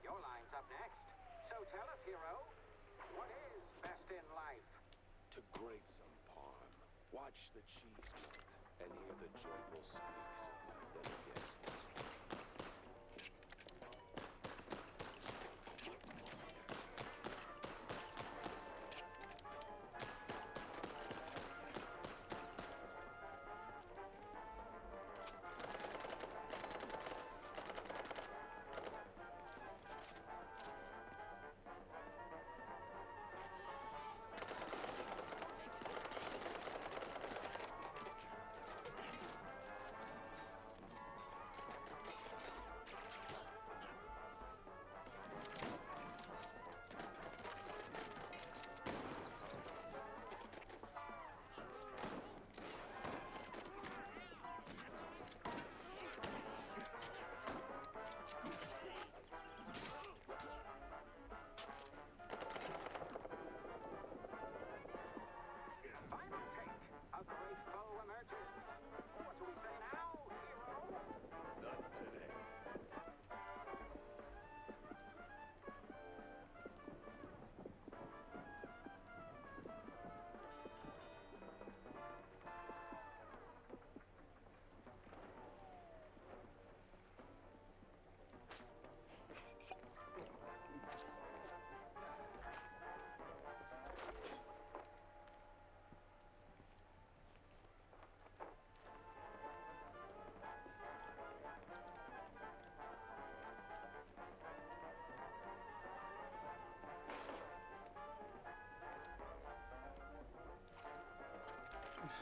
Your line's up next. So tell us, hero, what is best in life? To grate some parm, watch the cheese melt, and hear the joyful squeaks of my dinner guests.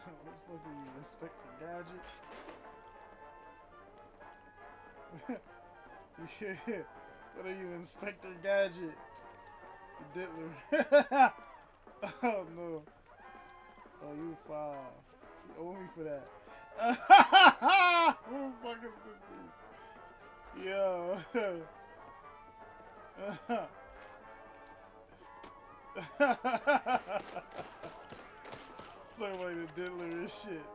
What the fuck are you, Inspector Gadget? Yeah. What are you, Inspector Gadget? The Diddler. Oh no. Oh, you foul. You owe me for that. Who the fuck is this dude? Yo. Talking like the Diddler and shit.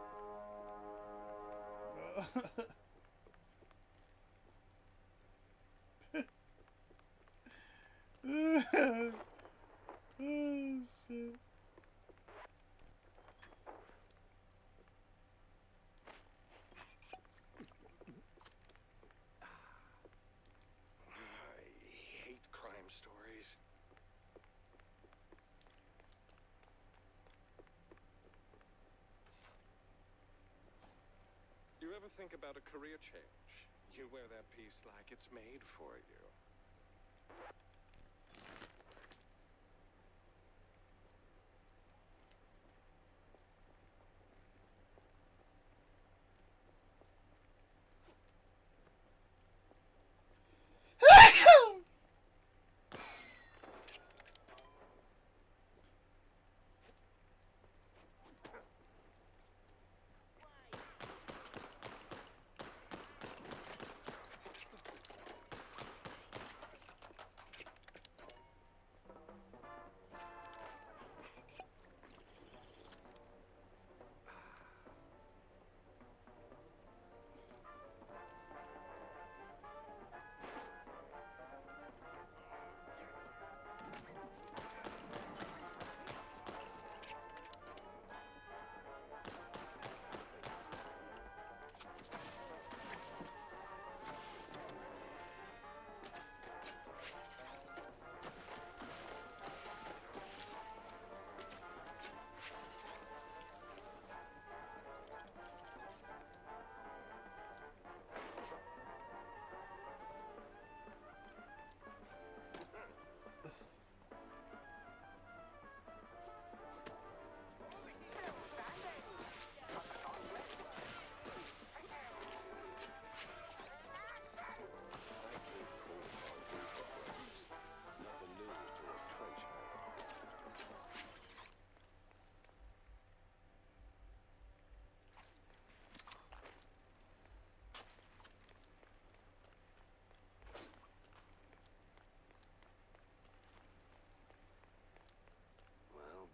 Oh shit. I hate crime stories. You ever think about a career change? You wear that piece like it's made for you.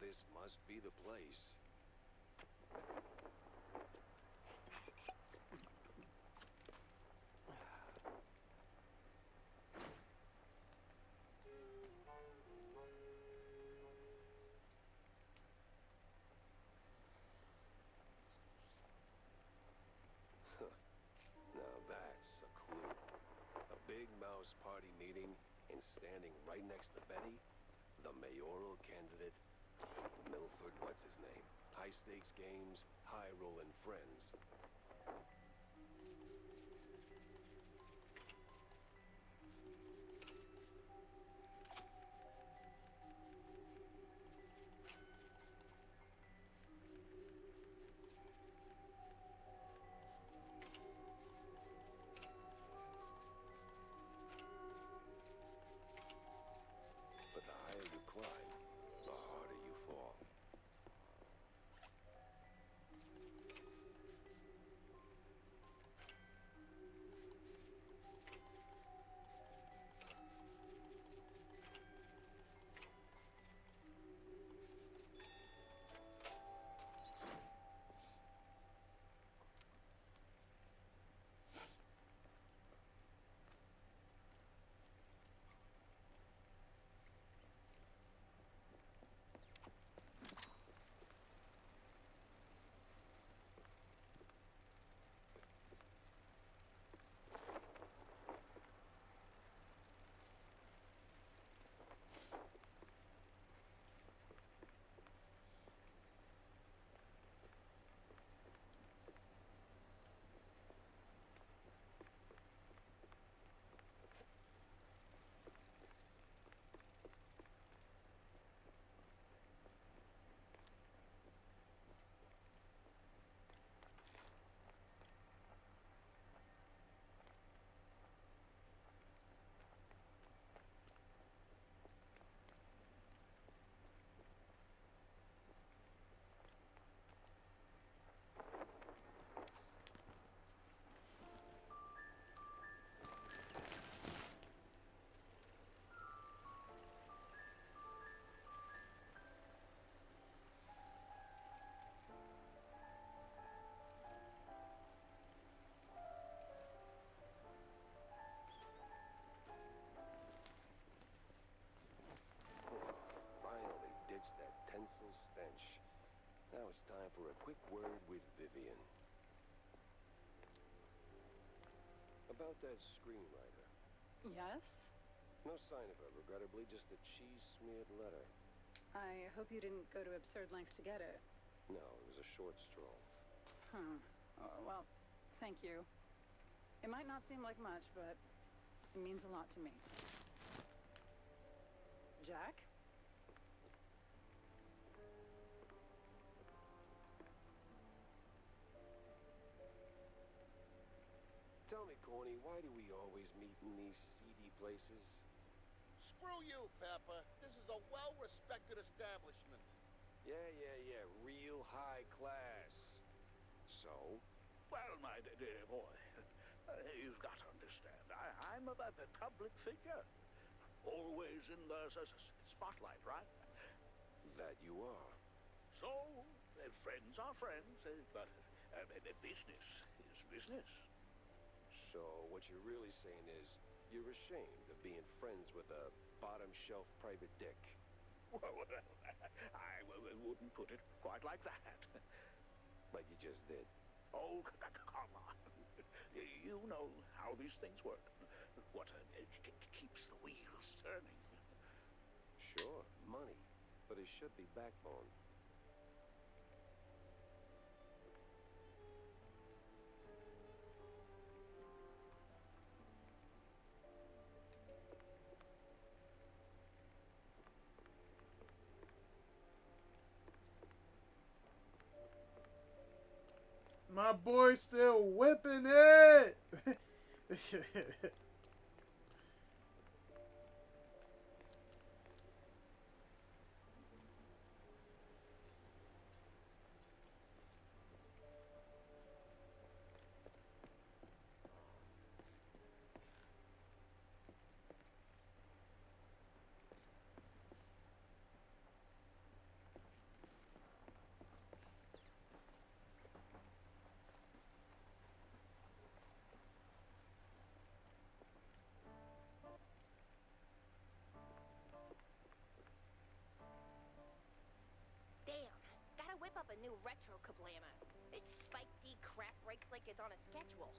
This must be the place. Now that's a clue. A big mouse party meeting, and standing right next to Betty, the mayoral candidate, Milford, what's his name? High stakes games, high rollin' friends. But the higher you climb, the harder you fall. Now it's time for a quick word with Vivian. About that screenwriter. Yes? No sign of her, regrettably, just a cheese-smeared letter. I hope you didn't go to absurd lengths to get it. No, it was a short stroll. Huh. Oh, well, thank you. It might not seem like much, but it means a lot to me. Jack? Tell me, Corny, why do we always meet in these seedy places? Screw you, Pepper. This is a well-respected establishment. Yeah. Real high class. So? Well, my dear boy, you've got to understand. I'm a public figure. Always in the spotlight, right? That you are. So, friends are friends, but business is business. So, what you're really saying is, you're ashamed of being friends with a bottom-shelf private dick. Well, I wouldn't put it quite like that. But you just did. Oh, come on. You know how these things work. What keeps the wheels turning. Sure, money. But it should be backbone. My boy's still whipping it. Damn, gotta whip up a new retro kablama. This Spike D crap breaks like it's on a schedule.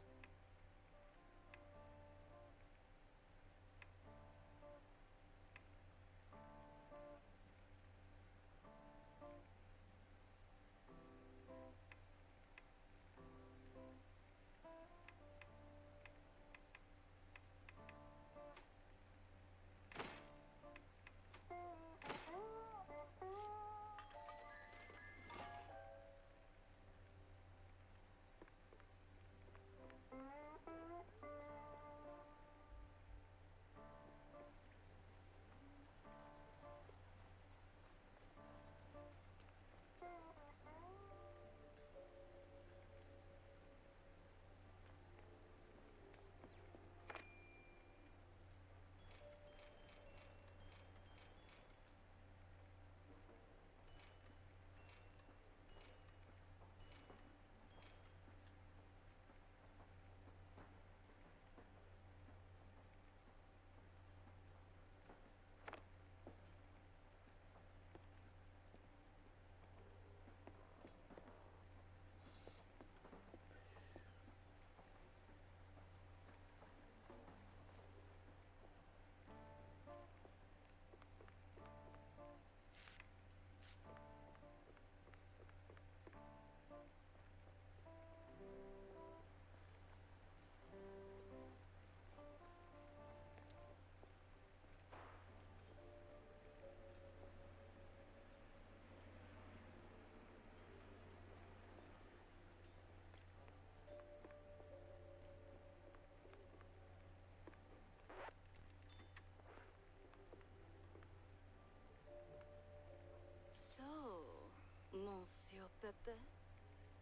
Monsieur Pepe,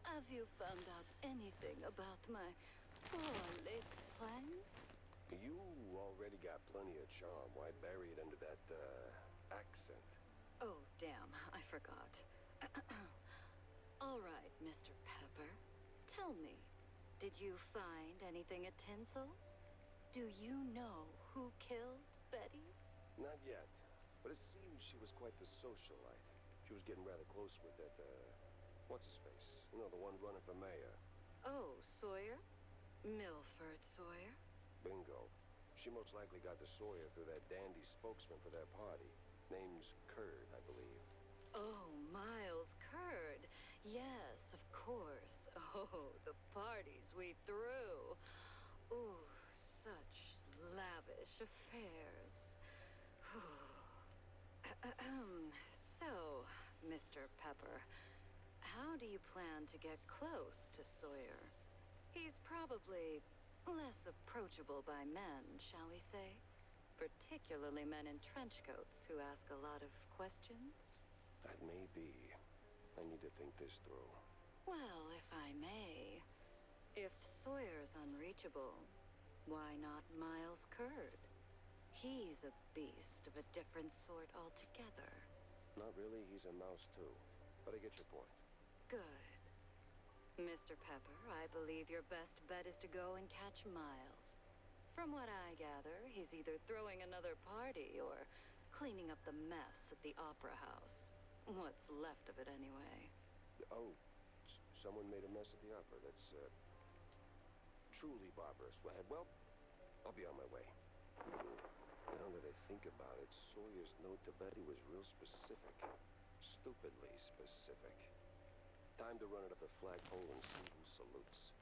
have you found out anything about my poor late friend? You already got plenty of charm. Why bury it under that, accent? Oh, damn, I forgot. All right, Mr. Pepper. Tell me, did you find anything at Tinsel's? Do you know who killed Betty? Not yet, but it seems she was quite the socialite. She was getting rather close with that, What's his face? You know, the one running for mayor. Oh, Sawyer? Milford Sawyer? Bingo. She most likely got to Sawyer through that dandy spokesman for their party. Name's Curd, I believe. Oh, Miles Curd. Yes, of course. Oh, the parties we threw. Ooh, such lavish affairs. So, Mr. Pepper, how do you plan to get close to Sawyer? He's probably less approachable by men, shall we say? Particularly men in trench coats who ask a lot of questions? That may be. I need to think this through. Well, if I may, if Sawyer's unreachable, why not Miles Curd? He's a beast of a different sort altogether. Not really, he's a mouse too. But I get your point. Good. Mr. Pepper, I believe your best bet is to go and catch Miles. From what I gather, he's either throwing another party or cleaning up the mess at the Opera House. What's left of it, anyway. Oh, someone made a mess at the opera. That's, truly barbarous. Well, I'll be on my way. Now that I think about it, Sawyer's note to Betty was real specific. Stupidly specific. Time to run it up the flagpole and see who salutes.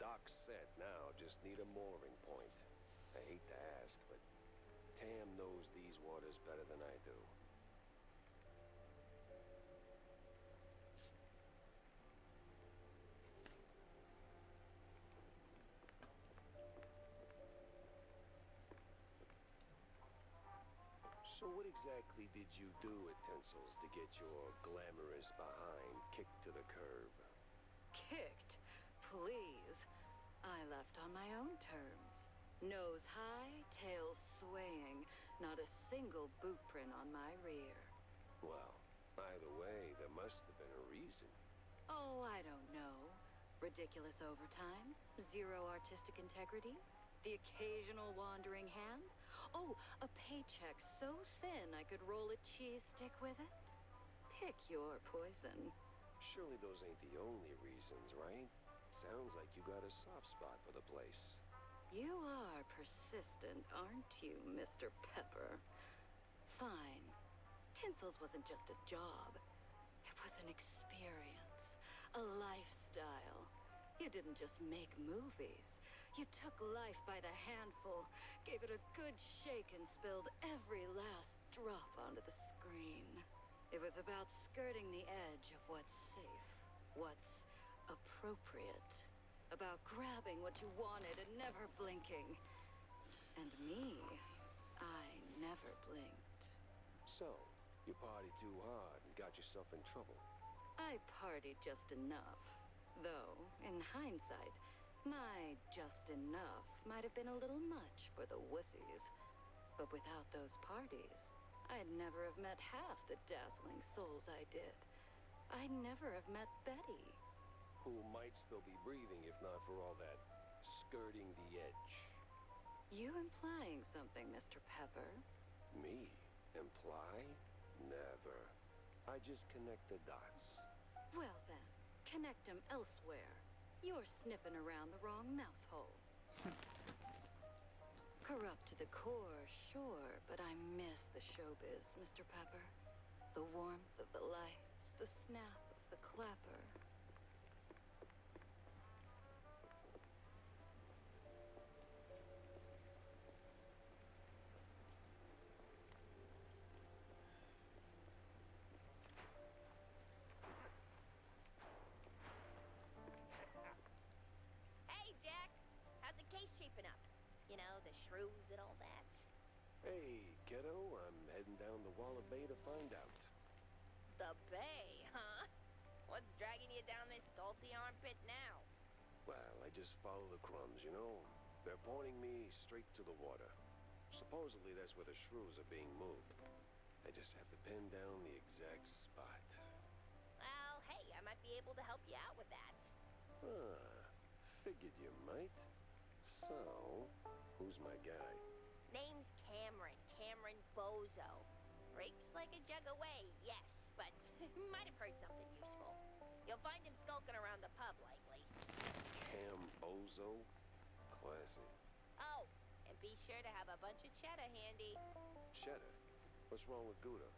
Dock's set now, just need a mooring point. I hate to ask, but Tam knows these waters better than I do. So what exactly did you do at Tinsel's to get your glamorous behind kicked to the curb? Kicked? Please. I left on my own terms. Nose high, tail swaying, not a single boot print on my rear. Well, either way, there must have been a reason. Oh, I don't know. Ridiculous overtime? Zero artistic integrity? The occasional wandering hand? Oh, a paycheck so thin I could roll a cheese stick with it? Pick your poison. Surely those ain't the only reasons, right? Sounds like you got a soft spot for the place. You are persistent, aren't you, Mr. Pepper? Fine. Tinsel's wasn't just a job. It was an experience, a lifestyle. You didn't just make movies. You took life by the handful, gave it a good shake, and spilled every last drop onto the screen. It was about skirting the edge of what's safe, what's appropriate, about grabbing what you wanted and never blinking. And me, I never blinked. So, you partied too hard and got yourself in trouble. I partied just enough. Though, in hindsight, my just enough might have been a little much for the wussies. But without those parties, I'd never have met half the dazzling souls I did. I'd never have met Betty. Who might still be breathing if not for all that skirting the edge. You implying something, Mr. Pepper? Me? Imply? Never. I just connect the dots. Well then, connect them elsewhere. You're sniffing around the wrong mouse hole. Corrupt to the core, sure, but I miss the showbiz, Mr. Pepper. The warmth of the lights, the snap of the clapper. Hey, kiddo, I'm heading down the Walla Bay to find out. The bay, huh? What's dragging you down this salty armpit now? Well, I just follow the crumbs, you know? They're pointing me straight to the water. Supposedly that's where the shrews are being moved. I just have to pin down the exact spot. Well, hey, I might be able to help you out with that. Figured you might. So, who's my guy? Name's Cameron. Cameron Bozo. Breaks like a jug away, yes, but might have heard something useful. You'll find him skulking around the pub, likely. Cam Bozo? Classy. Oh, and be sure to have a bunch of cheddar handy. Cheddar? What's wrong with Gouda?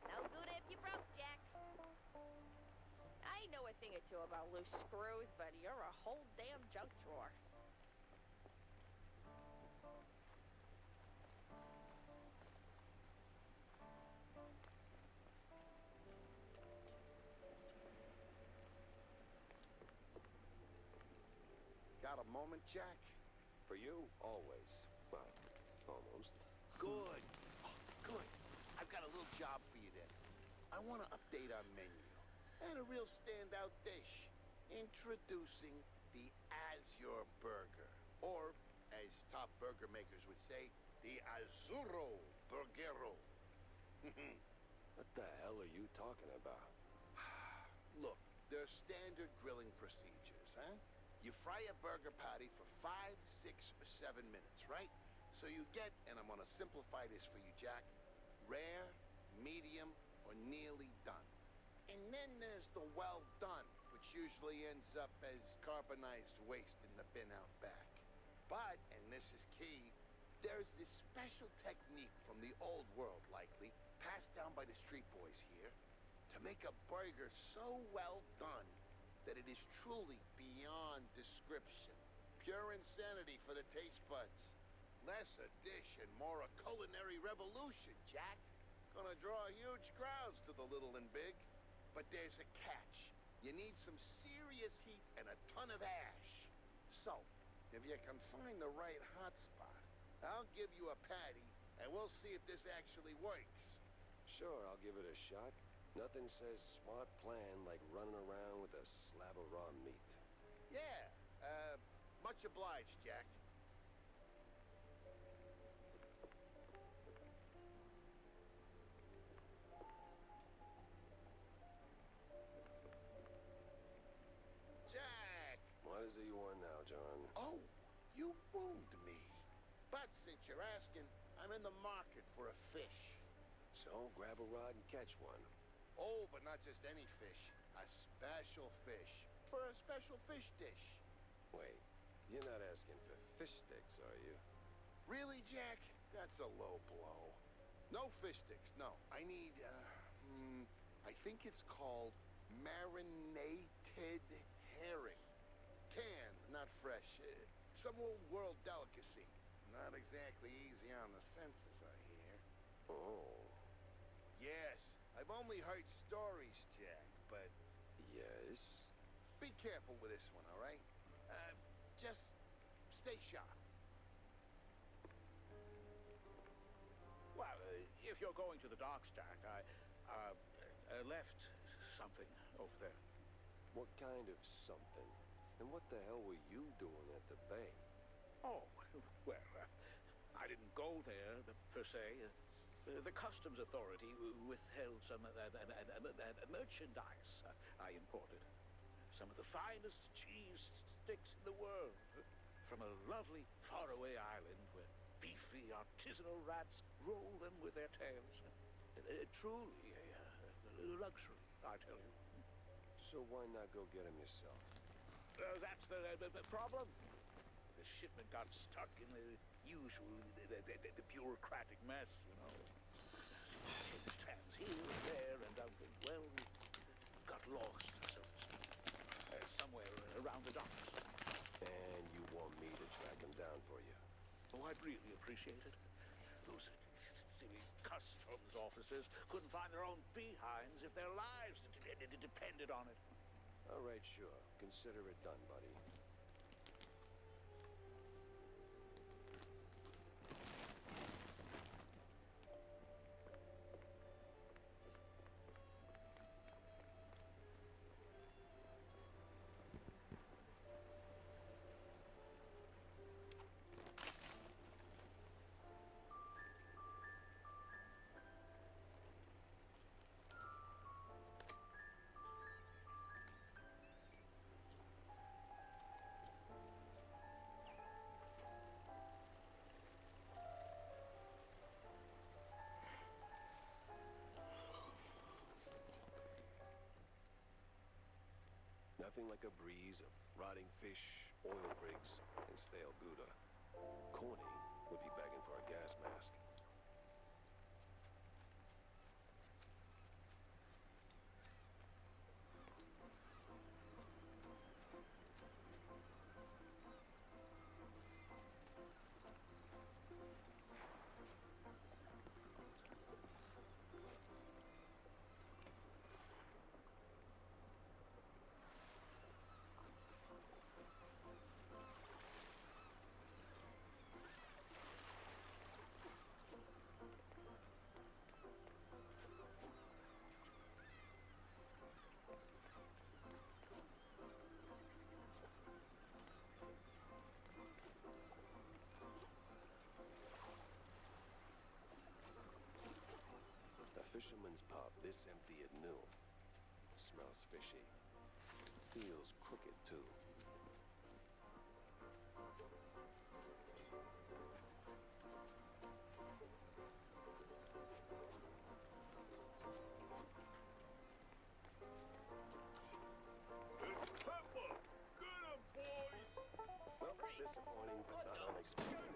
No Gouda if you broke, Jack. I know a thing or two about loose screws, but you're a whole damn junk drawer. Got a moment, Jack? For you, always. Well, almost. Good. Oh, good. I've got a little job for you then. I want to update our menu. And a real standout dish. Introducing the Azure Burger. Or, as top burger makers would say, the Azuro Burgero. What the hell are you talking about? Look, they're standard grilling procedures, huh? You fry a burger patty for 5, 6, or 7 minutes, right? So you get, and I'm gonna simplify this for you, Jack, rare, medium, or nearly done. And then there's the well done, which usually ends up as carbonized waste in the bin out back. But, and this is key, there's this special technique from the old world, likely, passed down by the street boys here, to make a burger so well done that it is truly beyond description. Pure insanity for the taste buds. Less a dish and more a culinary revolution, Jack. Gonna draw huge crowds to the little and big. But there's a catch. You need some serious heat and a ton of ash. So, if you can find the right hot spot, I'll give you a patty, and we'll see if this actually works. Sure, I'll give it a shot. Nothing says smart plan like running around with a slab of raw meat. Yeah, much obliged, Jack. Jack! What is it you want now, John? Oh, you boomed me. But since you're asking, I'm in the market for a fish. So, grab a rod and catch one. Oh, but not just any fish. A special fish. For a special fish dish. Wait, you're not asking for fish sticks, are you? Really, Jack? That's a low blow. No fish sticks, no. I need, I think it's called marinated herring. Canned, not fresh. Some old world delicacy. Not exactly easy on the senses, I hear. Oh. Yes, I've only heard stories, Jack, but... Yes? Be careful with this one, all right? Just stay sharp. Well, if you're going to the docks, Jack, I left something over there. What kind of something? And what the hell were you doing at the bay? Oh, well, I didn't go there, per se. The customs authority withheld some merchandise I imported. Some of the finest cheese sticks in the world. From a lovely faraway island where beefy artisanal rats roll them with their tails. Truly a luxury, I tell you. So why not go get them yourself? That's the problem. The shipment got stuck in the usual, the bureaucratic mess, you know. Changed hands here and there, and well, got lost, so to speak. Somewhere around the docks. And you want me to track them down for you? Oh, I'd really appreciate it. Those silly customs officers couldn't find their own behinds if their lives depended on it. All right, sure. Consider it done, buddy. Nothing like a breeze of rotting fish, oil rigs, and stale Gouda. Corny would be begging for a gas mask. Fisherman's pub this empty at noon. Smells fishy. Feels crooked, too. It's Pepper! Get him, boys! Well, disappointing, but not unexpected.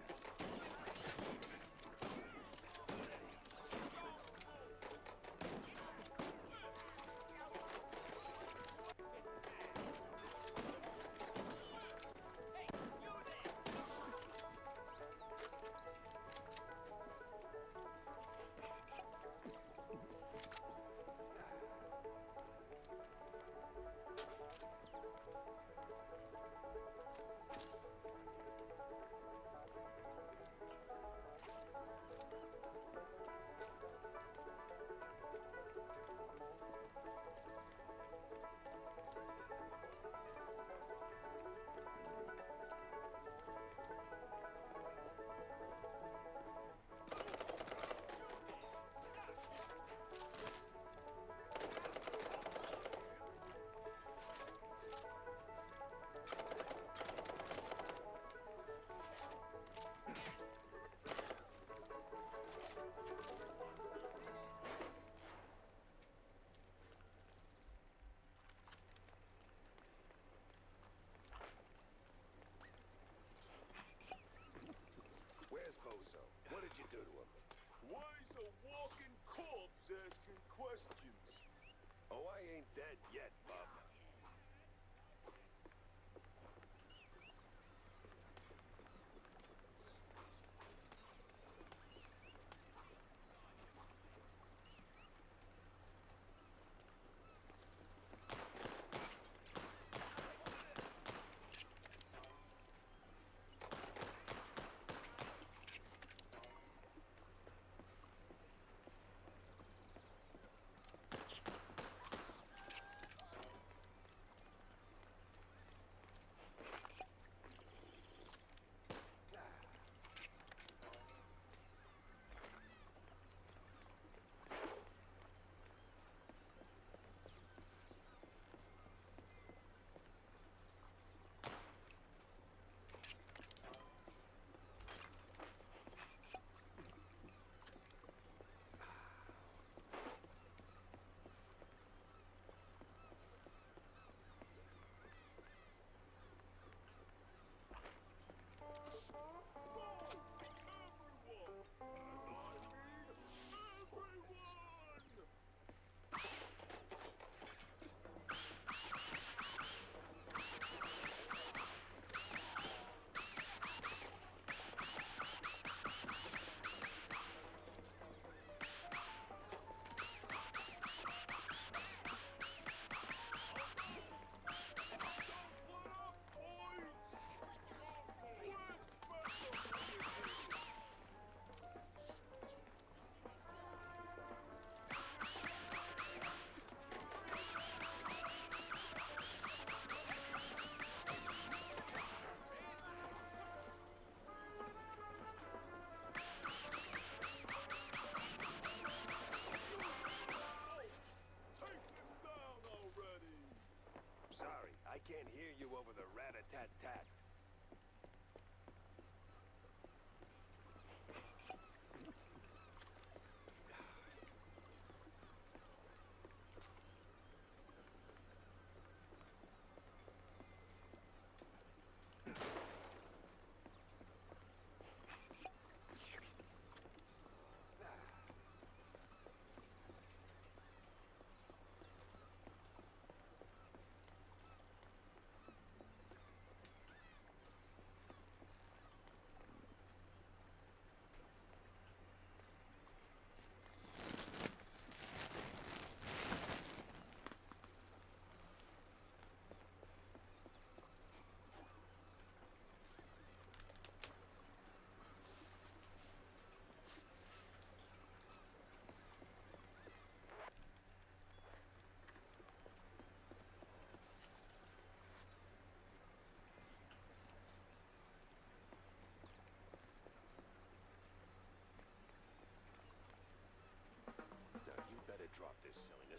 Where's Bozo? What did you do to him? Why is a walking corpse asking questions? Oh, I ain't dead yet, bub.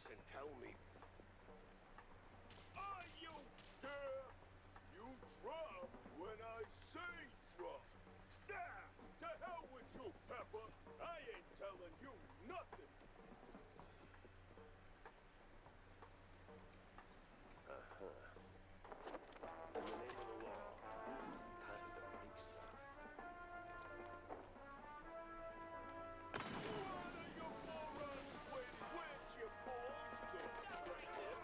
this and tell me. Are you dare? You drop when I say drop. Nah, to hell with you, Pepper. I ain't telling you nothing. In the name of the law, pass the big stuff. What are you morons waiting? Where'd your balls go? Right there.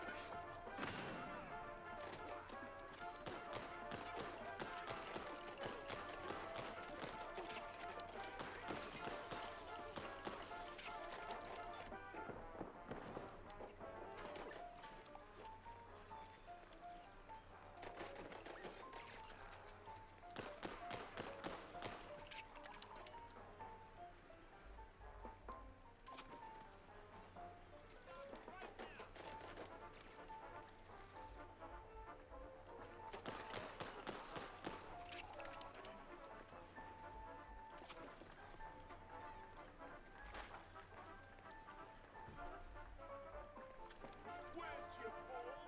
Where'd your balls go, Pepper? Where'd your balls go,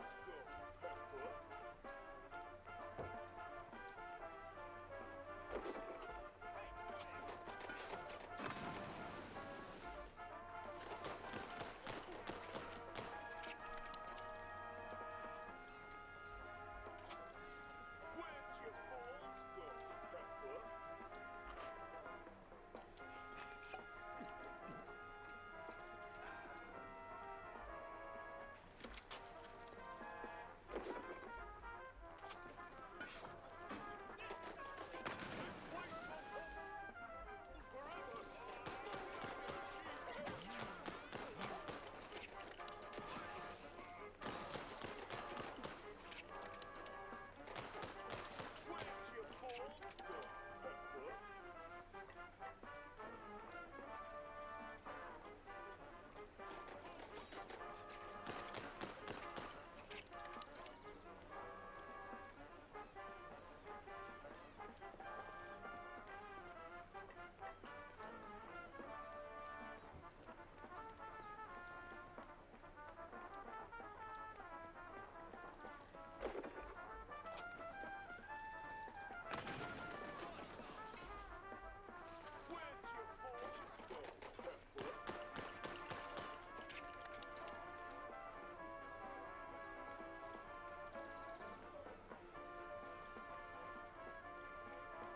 Pepper?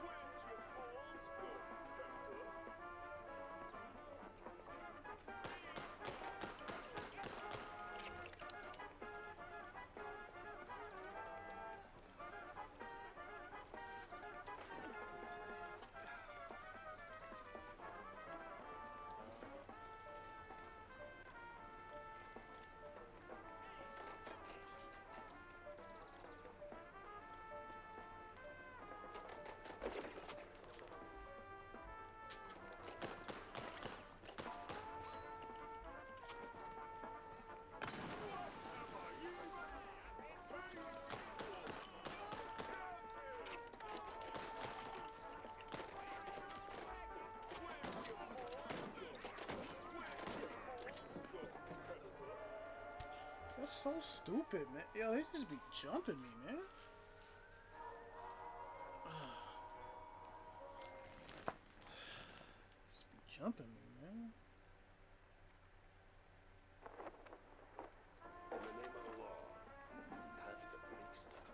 Where'd your balls go, Pepper? Where'd your balls go, Pepper? Where'd your balls go, Pepper? That's so stupid, man. Yo, they just be jumping me, man. Just be jumping me, man. In the name of the law, pass the big stuff.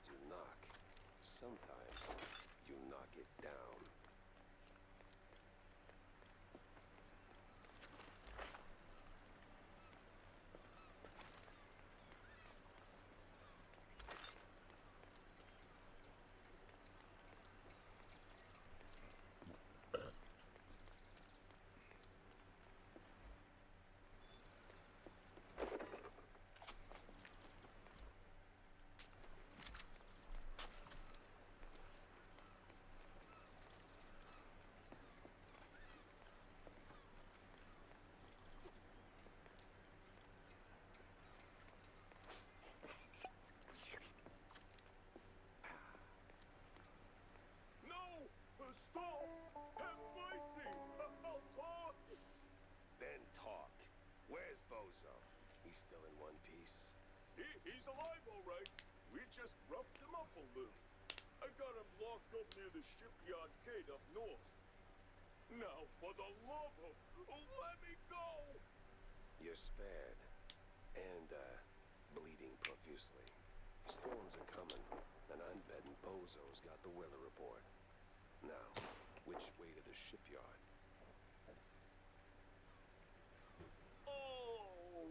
you knock, sometimes you knock it down. Stop! Have mercy! I'll talk! Then talk. Where's Bozo? He's still in one piece. He's alive, all right. We just roughed him up a little. I got him locked up near the shipyard gate up north. Now, for the love of... let me go! You're spared. And, bleeding profusely. Storms are coming, and I'm betting Bozo's got the weather report. Now, which way to the shipyard? Oh!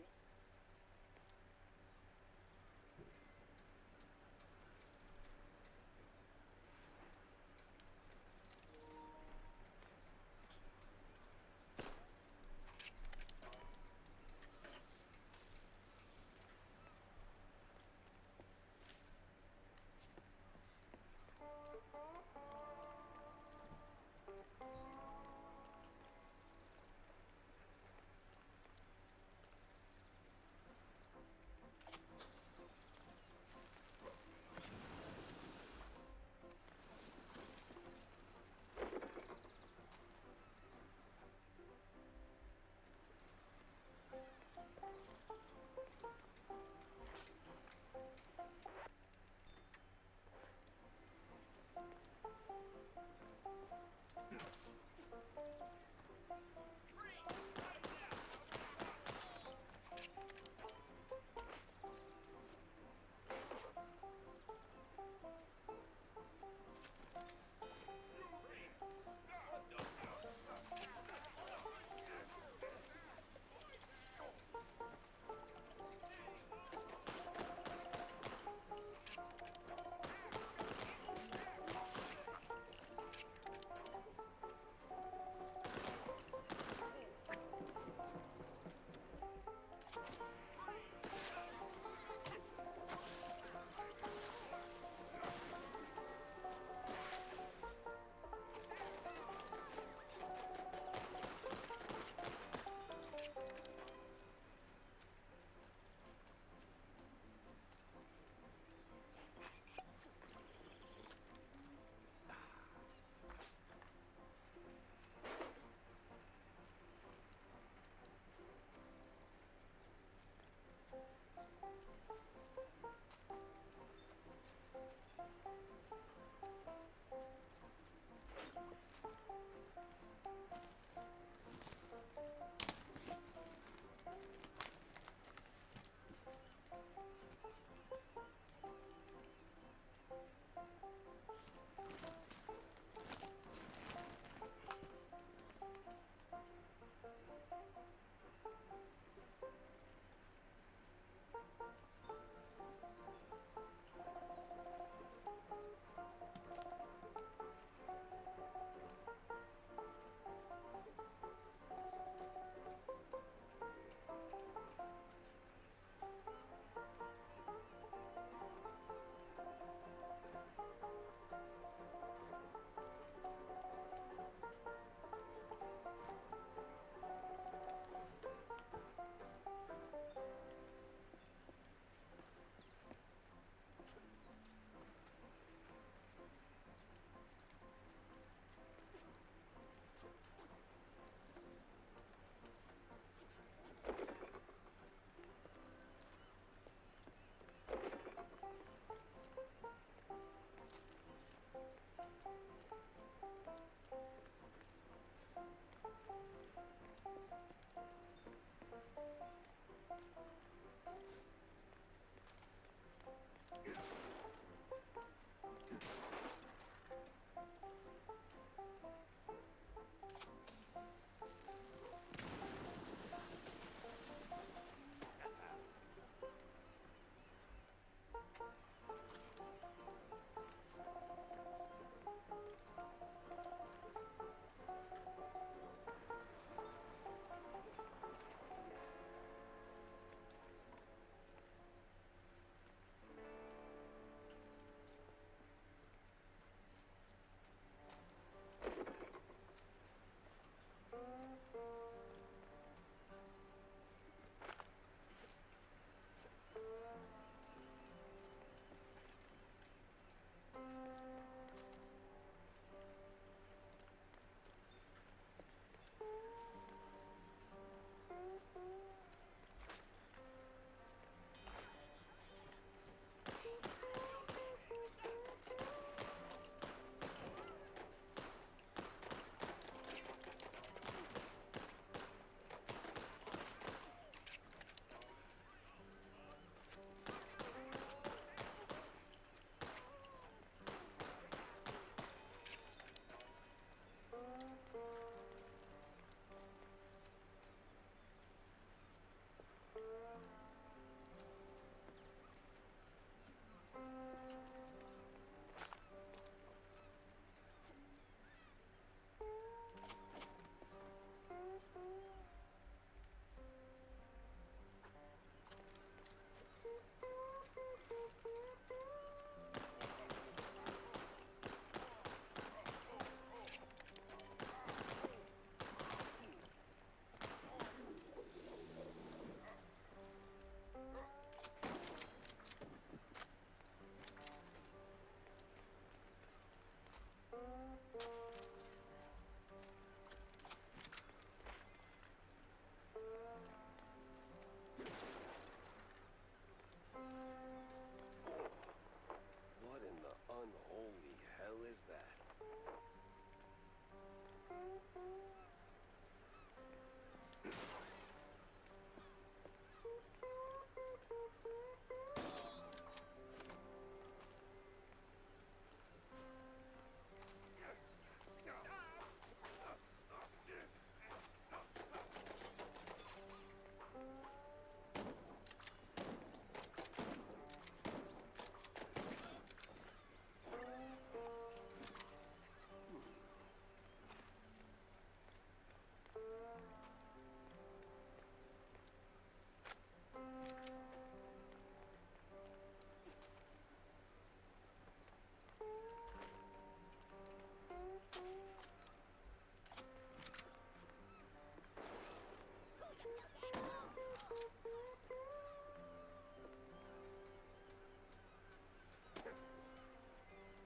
unholy hell is that?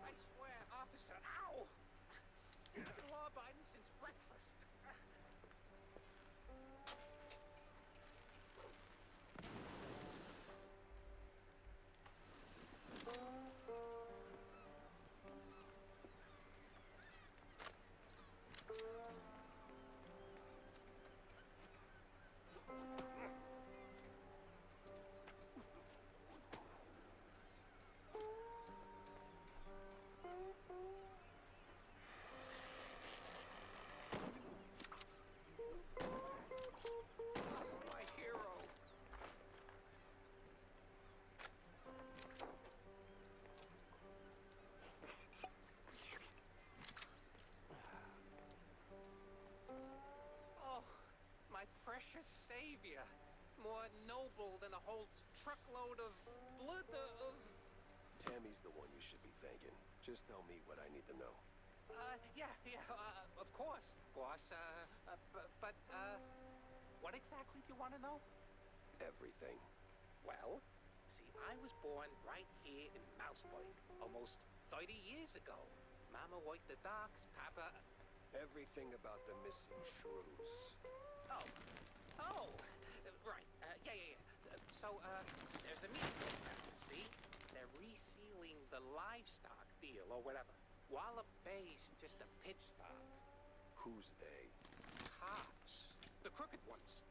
I swear, officer, ow! I've been law-abiding since breakfast. My hero. Oh, my precious savior. More noble than a whole truckload of blood of... Tammy's the one you should be thanking. Just tell me what I need to know. Of course, boss. What exactly do you want to know? Everything. Well, see, I was born right here in Mouseburg, almost 30 years ago. Mama worked the docks, Papa... Everything about the missing shrews. Right. There's a meeting going on, see? They're resealing the livestock deal or whatever. Wallop Bay's just a pit stop. Who's they? Cops. The crooked ones.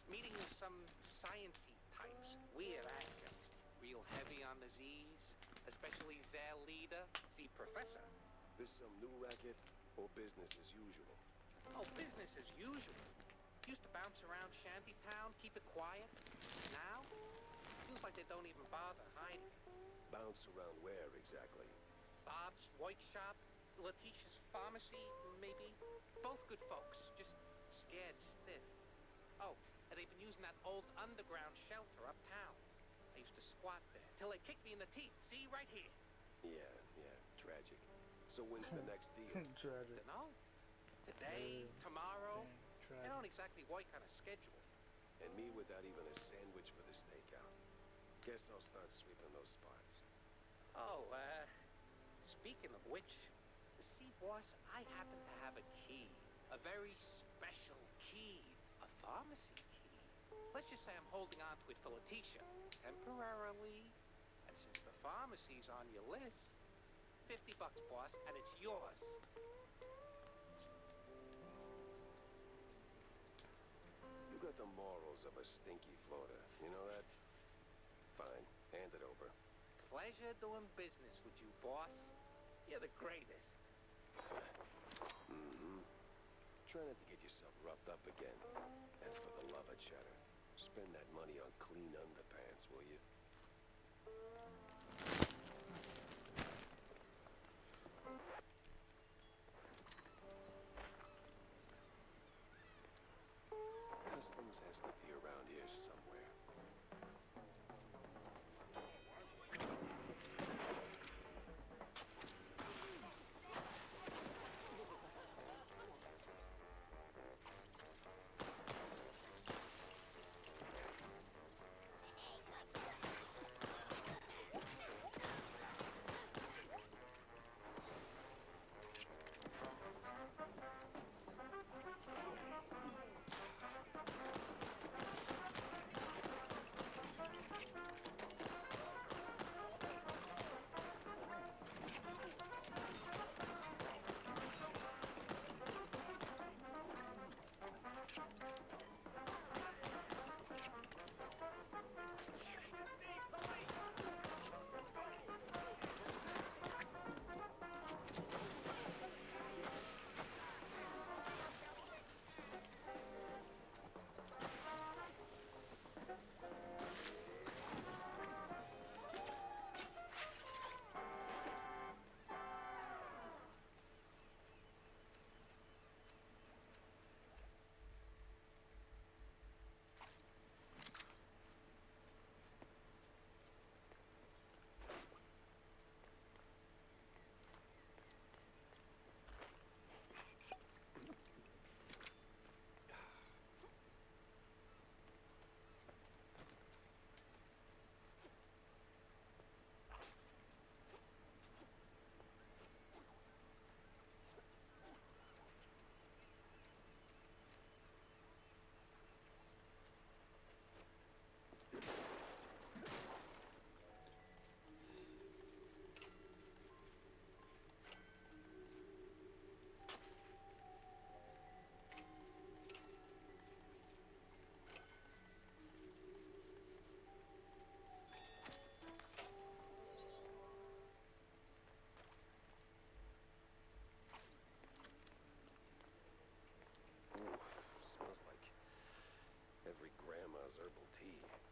Meeting with some science-y types. Weird accents. Real heavy on the Z's. Especially their leader, the professor. This some new racket or business as usual? Oh, business as usual. Used to bounce around Shantytown, keep it quiet. Now, feels like they don't even bother hiding. Bounce around where exactly? Bob's workshop, Letitia's pharmacy, maybe. Both good folks, just scared stiff. Oh, and they've been using that old underground shelter uptown. I used to squat there till they kicked me in the teeth. See, right here. Yeah, tragic. So when's the next deal? Tragic. Dunno. Today, tomorrow. Dang, They don't tragic. exactly work on a schedule. And me without even a sandwich for the stakeout. Guess I'll start sweeping those spots. Oh, speaking of which, see, boss, I happen to have a key. A very special key. A pharmacy key. Let's just say I'm holding on to it for Letitia. Temporarily. And since the pharmacy's on your list, $50, boss, and it's yours. You got the morals of a stinky floater. You know that? Fine. Hand it over. Pleasure doing business with you, boss. You're the greatest. Mm-hmm. Try not to get yourself roughed up again. And for the love of cheddar, spend that money on clean underpants, will you? Customs has to be around here somewhere.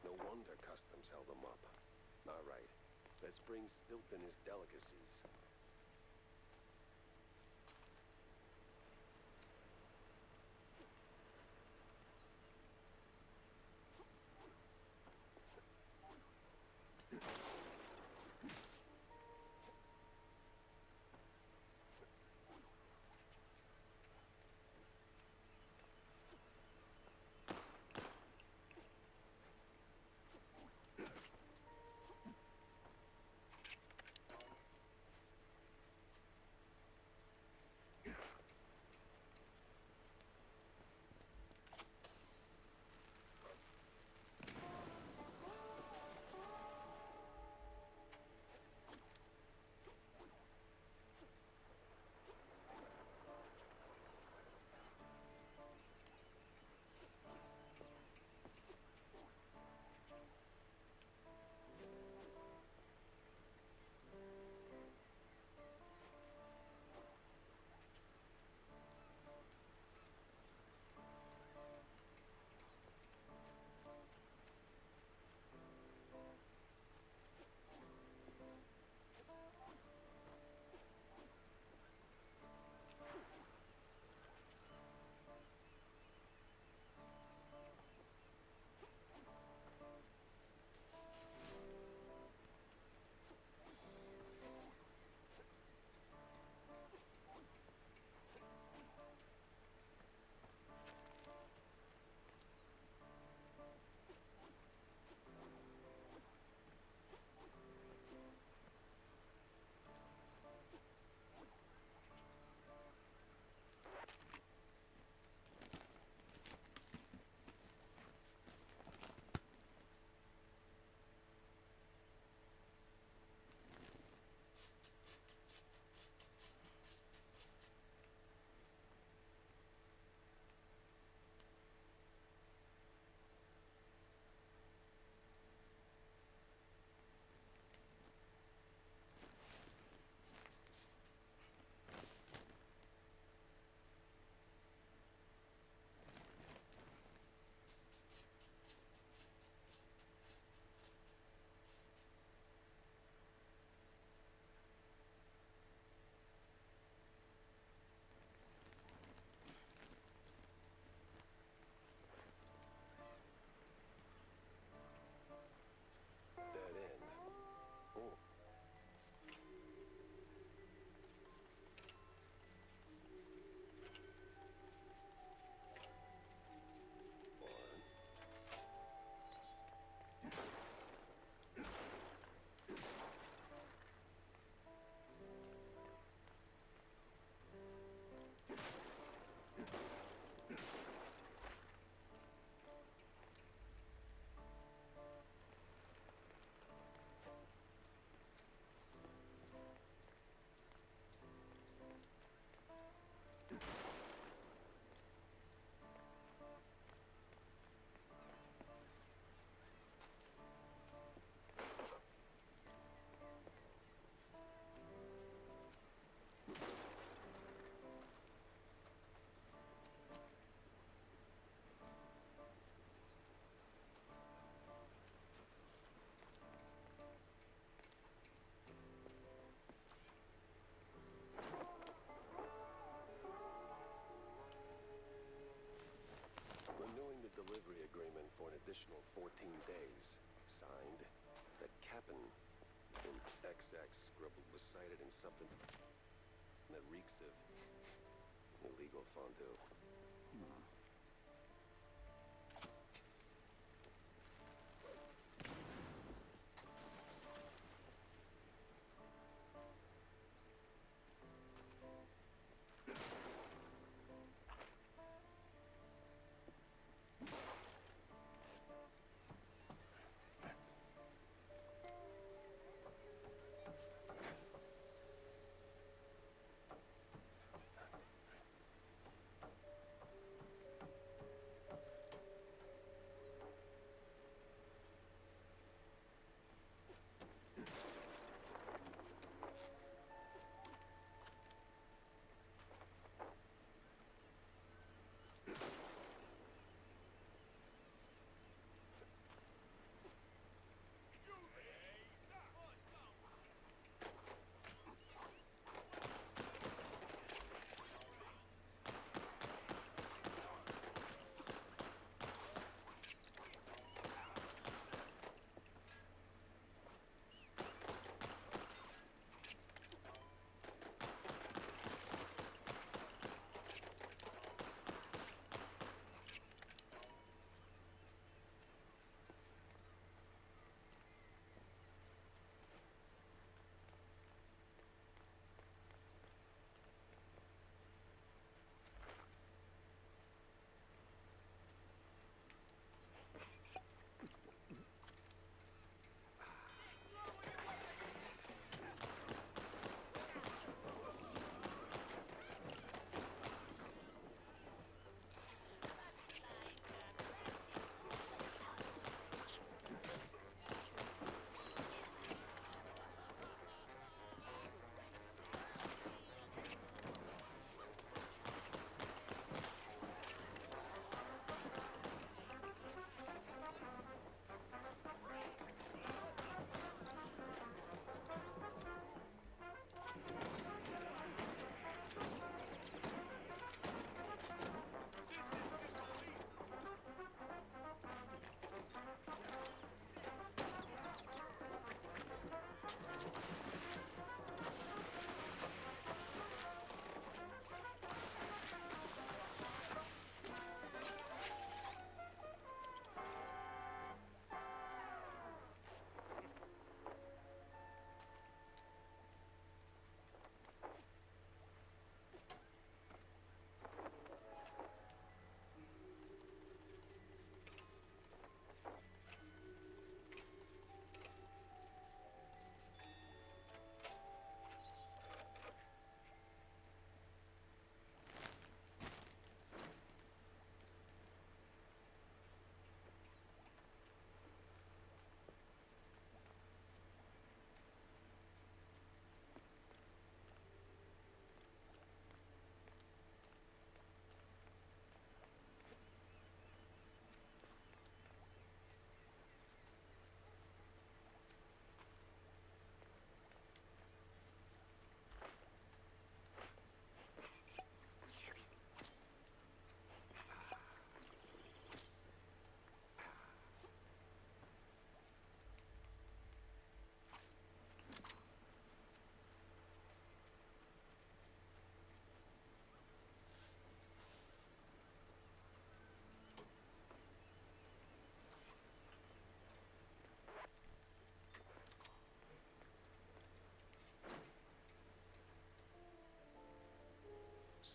No wonder customs held him up. All right, let's bring Stilton his delicacies. Dead end. Oh. Renewing the delivery agreement for an additional 14 days. Signed, the Cap'n in XX scribbled was cited in something that reeks of illegal fondue.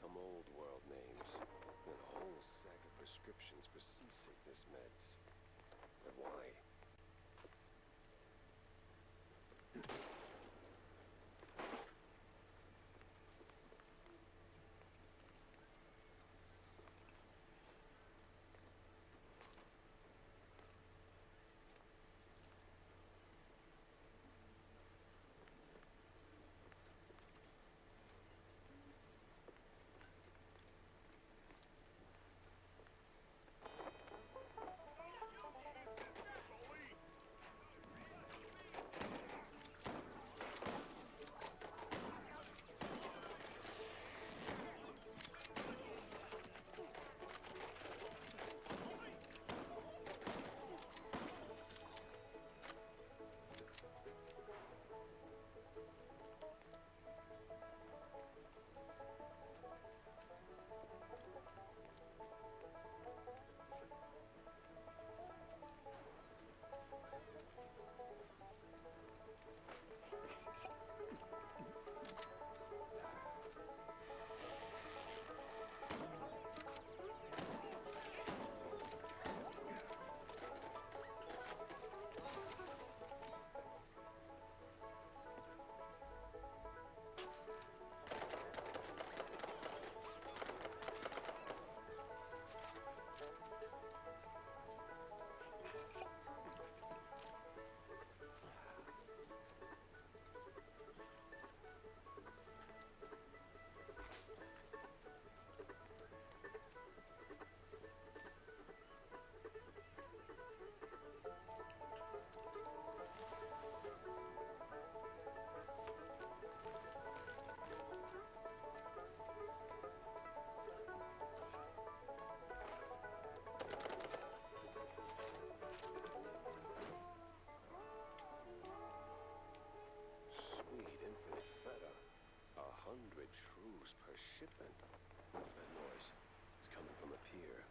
some old world names, and a whole sack of prescriptions for seasickness meds. But why? Sweet infinite feta. 100 shrews per shipment. What's that noise? It's coming from a pier.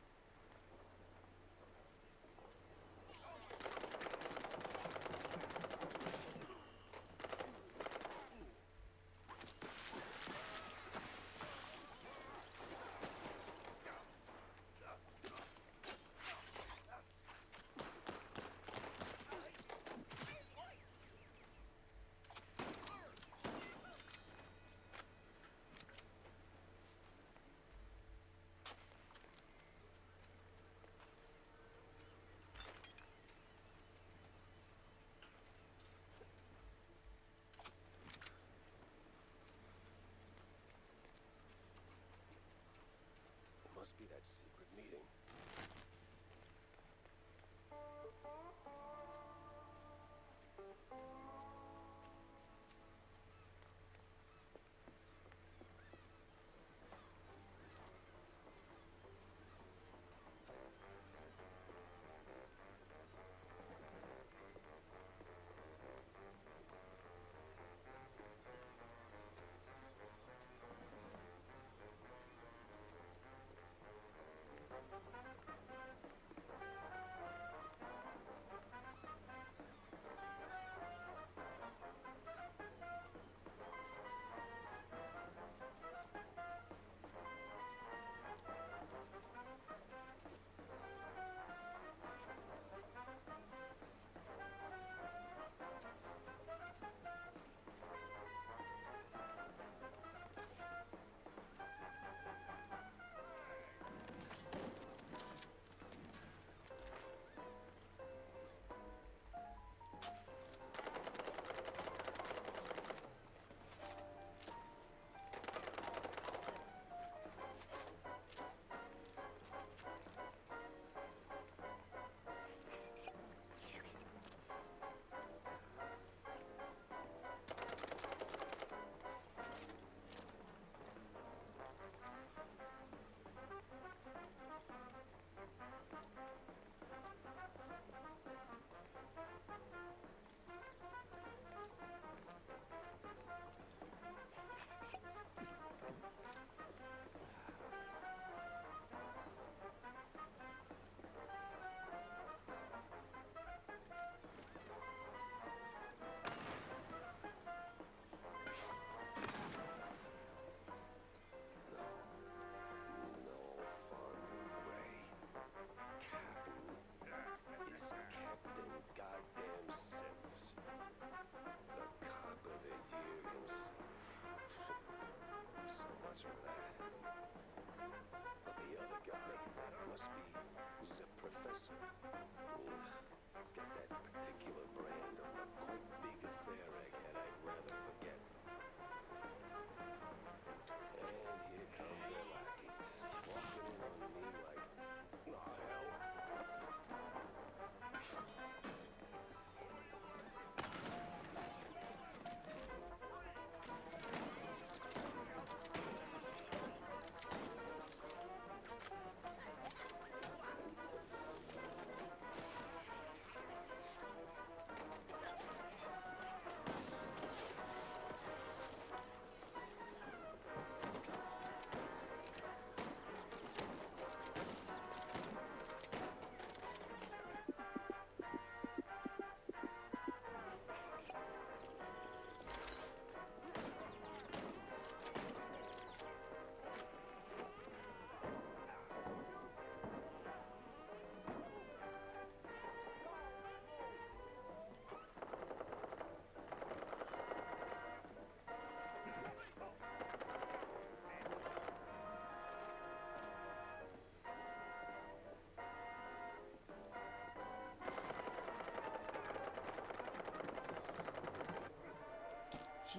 Must be that secret meeting.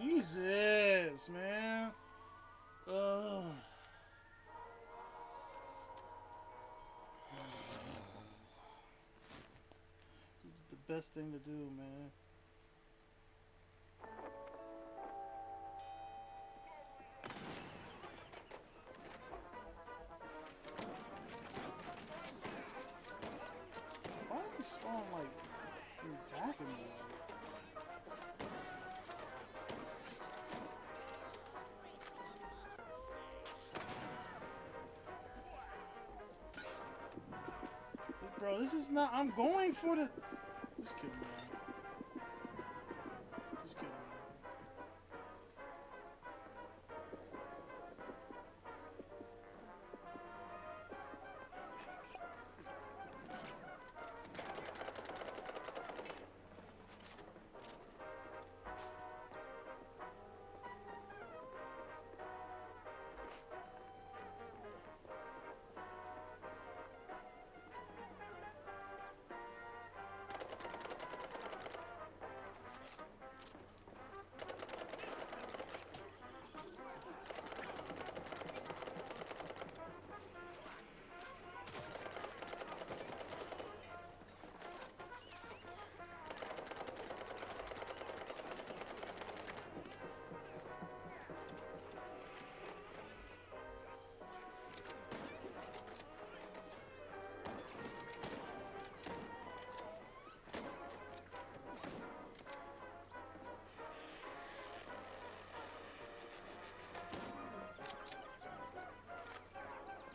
Jesus, man. Ugh. The best thing to do, man. Why are you spawn like back in there? Bro, this is not. I'm going for the. Just kidding, man. Just kidding, man.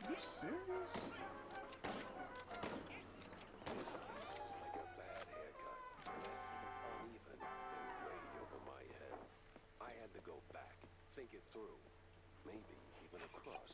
Are you serious? Like a bad haircut. Messy, uneven, and way over my head. I had to go back, think it through. Maybe even across.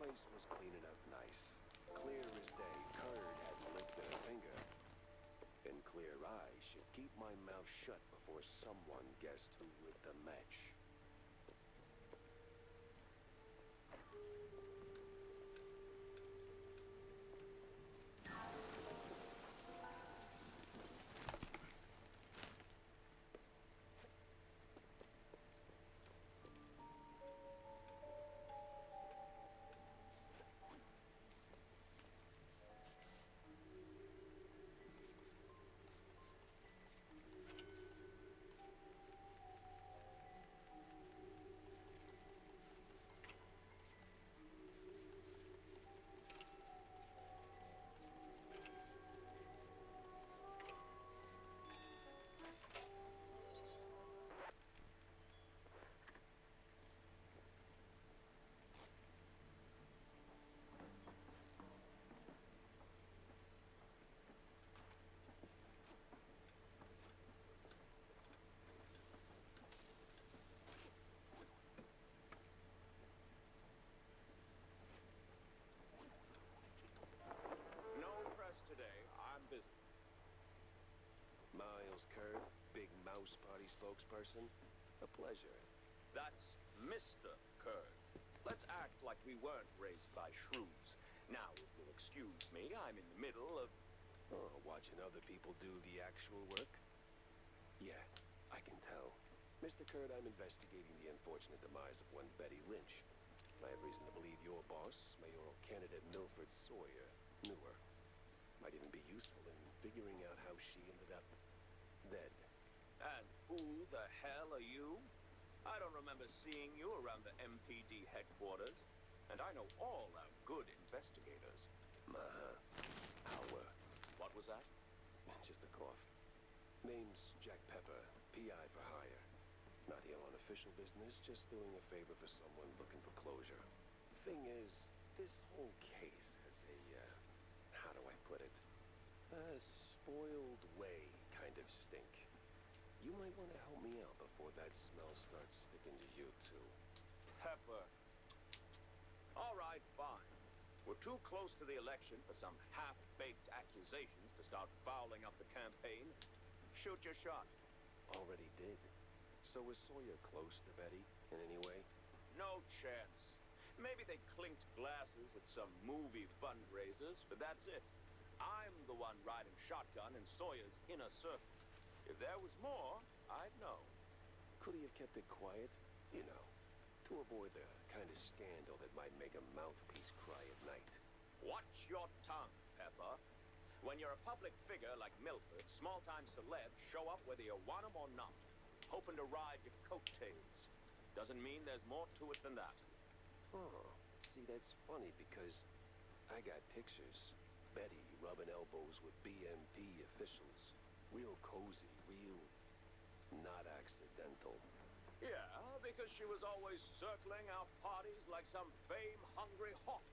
Place was cleaning up nice. Clear as day, Curd hadn't lifted a finger. And clear eyes should keep my mouth shut before someone guessed who lit the match. house party spokesperson. A pleasure. That's Mr. Kurd. Let's act like we weren't raised by shrews. Now, if you'll excuse me, I'm in the middle of... Oh, watching other people do the actual work? Yeah, I can tell. Mr. Kurd, I'm investigating the unfortunate demise of one Betty Lynch. I have reason to believe your boss, mayoral candidate Milford Sawyer, knew her. Might even be useful in figuring out how she ended up dead. And who the hell are you? I don't remember seeing you around the MPD headquarters, and I know all our good investigators. Our. What was that? Just a cough. Name's Jack Pepper, PI for hire. Not here on official business, just doing a favor for someone looking for closure. Thing is, this whole case has a, how do I put it? A spoiled way kind of stink. You might want to help me out before that smell starts sticking to you, too. Pepper. All right, fine. We're too close to the election for some half-baked accusations to start fouling up the campaign. Shoot your shot. Already did. So was Sawyer close to Betty in any way? No chance. Maybe they clinked glasses at some movie fundraisers, but that's it. I'm the one riding shotgun in Sawyer's inner circle. If there was more, I'd know. Could he have kept it quiet? You know, to avoid the kind of scandal that might make a mouthpiece cry at night. Watch your tongue, Pepper. When you're a public figure like Milford, small-time celebs show up whether you want them or not, hoping to ride your coattails. Doesn't mean there's more to it than that. Oh, see, that's funny because I got pictures. Betty rubbing elbows with BMP officials. Real cozy, real not accidental. Yeah, because she was always circling our parties like some fame-hungry hawk.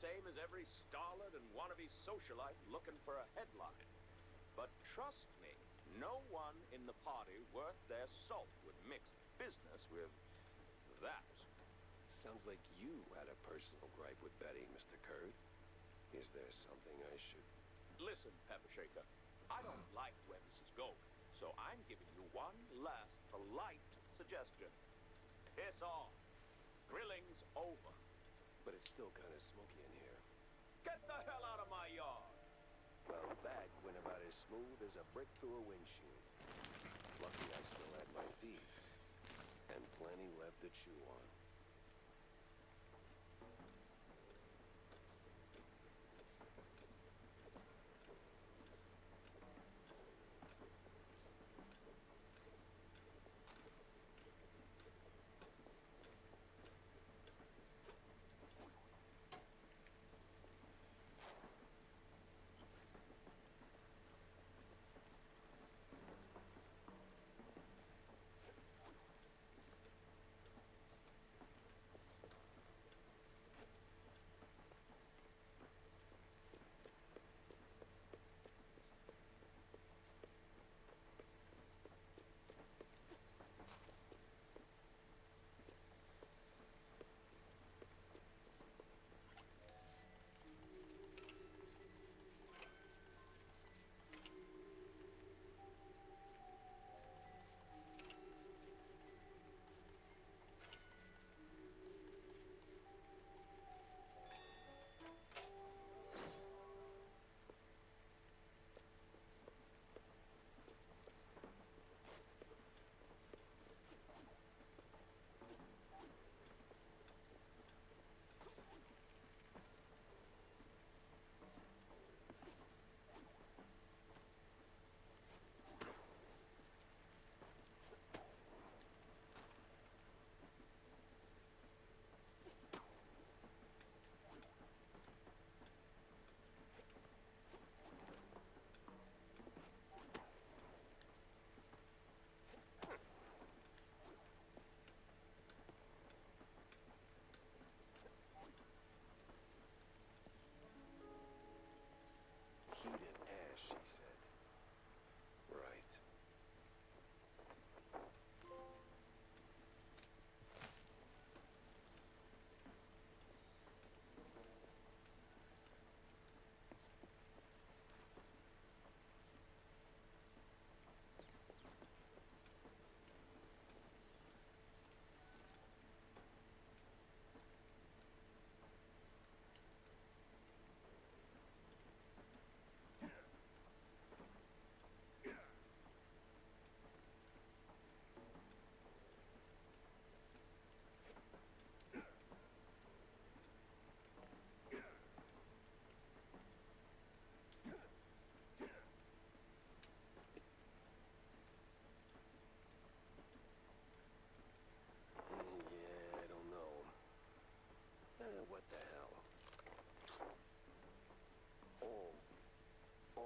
Same as every starlet and wannabe socialite looking for a headline. But trust me, no one in the party worth their salt would mix business with that. Sounds like you had a personal gripe with Betty, Mr. Kurd. Is there something I should... Listen, Pepper Shaker, I don't like where this is going, so I'm giving you one last polite suggestion. Piss off. Grilling's over. But it's still kind of smoky in here. Get the hell out of my yard! Well, that went about as smooth as a brick through a windshield. Lucky I still had my teeth. And plenty left to chew on.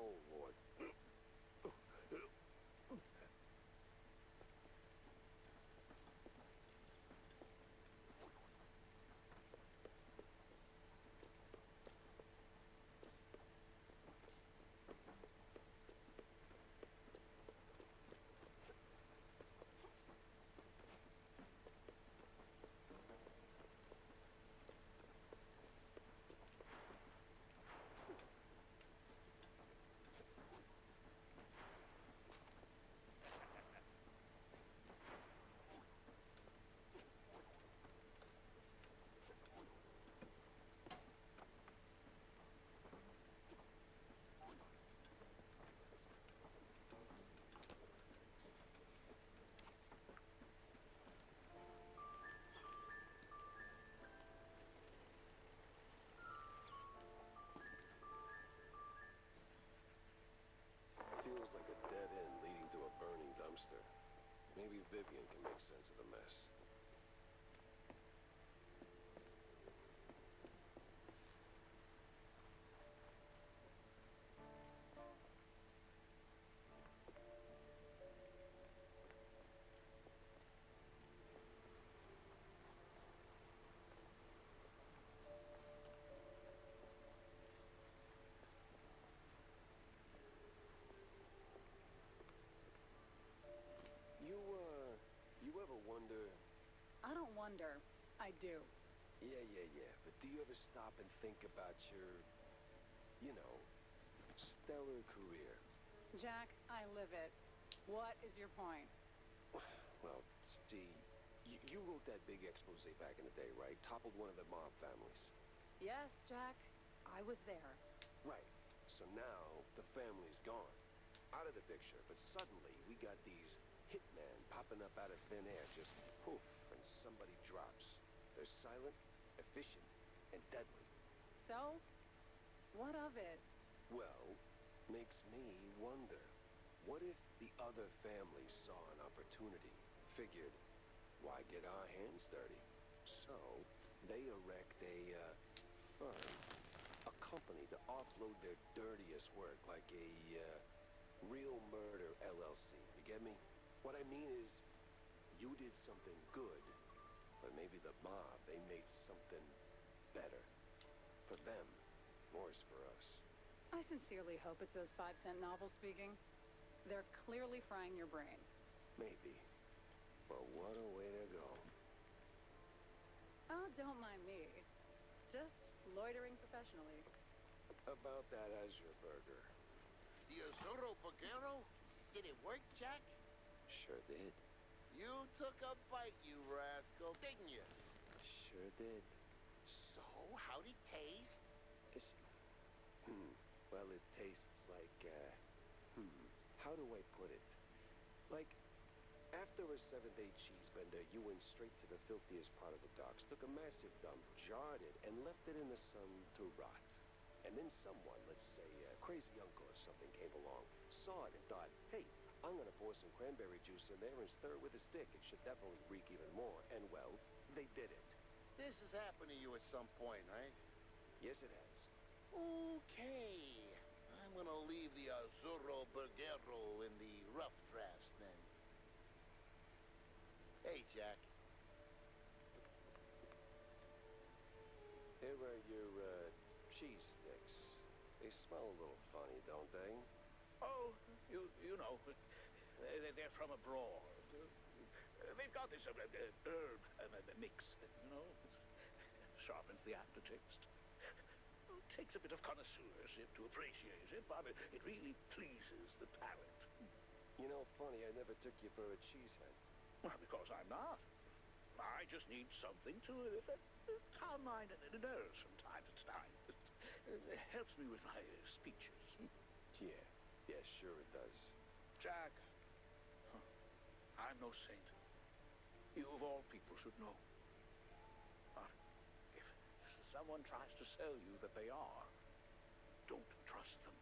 Oh, Lord. Feels like a dead end leading to a burning dumpster. Maybe Vivian can make sense of the mess. You ever wonder... I don't wonder. I do. Yeah. But do you ever stop and think about your, stellar career? Jack, I live it. What is your point? Well, see, you wrote that big expose back in the day, right? Toppled one of the mob families. Yes, Jack. I was there. Right. So now, the family's gone. Out of the picture, but suddenly we got these hitmen popping up out of thin air, just poof, and somebody drops. They're silent, efficient, and deadly. So? What of it? Well, makes me wonder. What if the other family saw an opportunity, figured, why get our hands dirty? So, they erect a firm, a company to offload their dirtiest work, like a Real Murder LLC. You get me? What I mean is, you did something good, but maybe the mob, they made something better. For them, worse for us. I sincerely hope it's those 5-cent novels speaking. They're clearly frying your brain. Maybe. But what a way to go. Oh, don't mind me. Just loitering professionally. About that Azure burger. The Azuro Burgero? Did it work, Jack? Sure did. You took a bite, you rascal, didn't you? Sure did. So, how'd it taste? Well, it tastes like, how do I put it? Like, after a 7-day cheese bender, you went straight to the filthiest part of the docks, took a massive dump, jarred it, and left it in the sun to rot. And then someone, let's say a crazy uncle or something, came along, saw it and thought, hey, I'm gonna pour some cranberry juice in there and stir it with a stick. It should definitely reek even more. And well, they did it. This has happened to you at some point, right? Yes, it has. Okay. I'm gonna leave the Azuro Burgero in the rough drafts then. Hey, Jack. Here are your, cheese sticks. They smell a little funny, don't they? Oh, you know, they're from abroad. They've got this herb mix, sharpens the aftertaste. Takes a bit of connoisseurship to appreciate it, but it really pleases the palate. You know, funny, I never took you for a cheesehead. Well, because I'm not. I just need something to calm my nerves from time to time. It helps me with my speeches. Yeah, sure it does. Jack, I'm no saint. You of all people should know. But if someone tries to sell you that they are, don't trust them.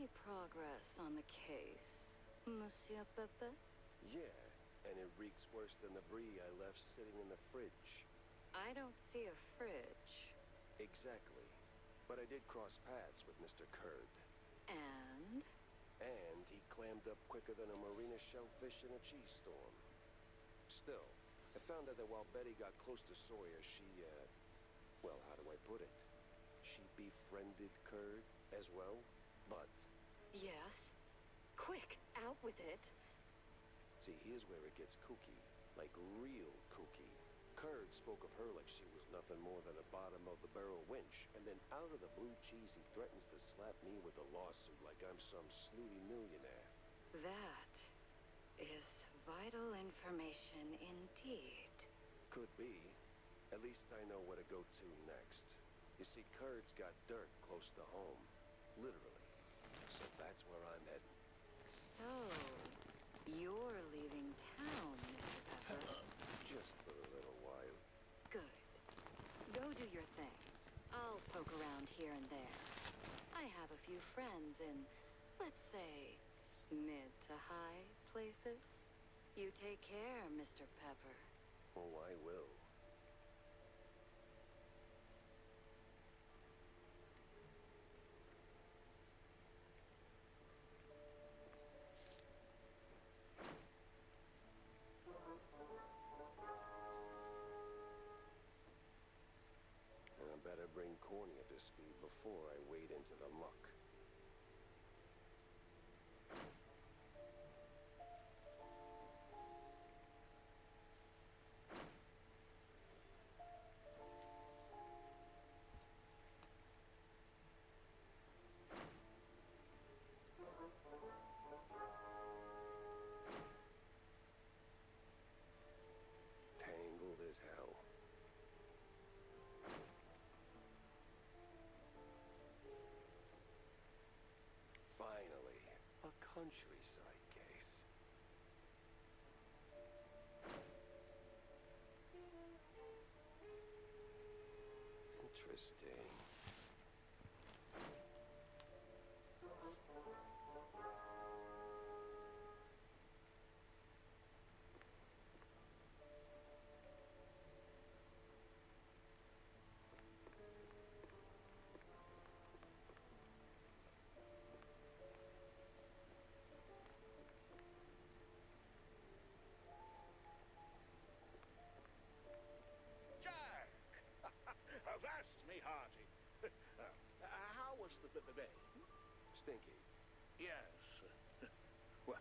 any progress on the case, Monsieur Pepe? Yeah, and it reeks worse than the brie I left sitting in the fridge. I don't see a fridge. Exactly. But I did cross paths with Mr. Kurd. And? And he clammed up quicker than a marina shellfish in a cheese storm. Still, I found out that while Betty got close to Sawyer, she, well, how do I put it? She befriended Kurd as well, but... Yes. Quick, out with it. See, here's where it gets kooky. Like, real kooky. Kurd spoke of her like she was nothing more than a bottom-of-the-barrel winch, and then out of the blue cheese he threatens to slap me with a lawsuit like I'm some snooty millionaire. That is vital information indeed. Could be. At least I know where to go to next. You see, Kurd's got dirt close to home. Literally. So that's where I'm heading. So, you're leaving town, Mr. Pepper? Just for a little while. Good. Go do your thing. I'll poke around here and there. I have a few friends in, let's say, mid to high places. You take care, Mr. Pepper. Oh, I will. And I better bring Corny up to speed before I wade into the muck. Tangled as hell. Finally, a countryside case. Interesting. Jack! Avast me hearty. How was the bay? Stinky. Yes. Well,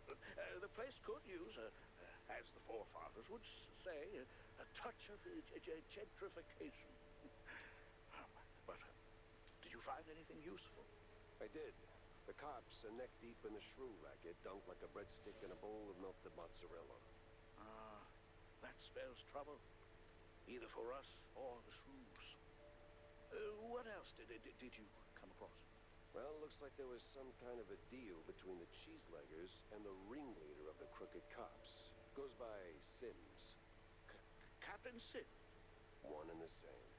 the place could use, as the forefathers would say, a touch of gentrification. But did you find anything useful? I did. The cops are neck deep in the shrew racket, dunked like a breadstick in a bowl of melted mozzarella. Ah, that spells trouble. Either for us or the shrews. What else did you come across? Well, it looks like there was some kind of a deal between the cheeseleggers and the ringleader of the crooked cops. Goes by Sims. Captain Sid? One and the same.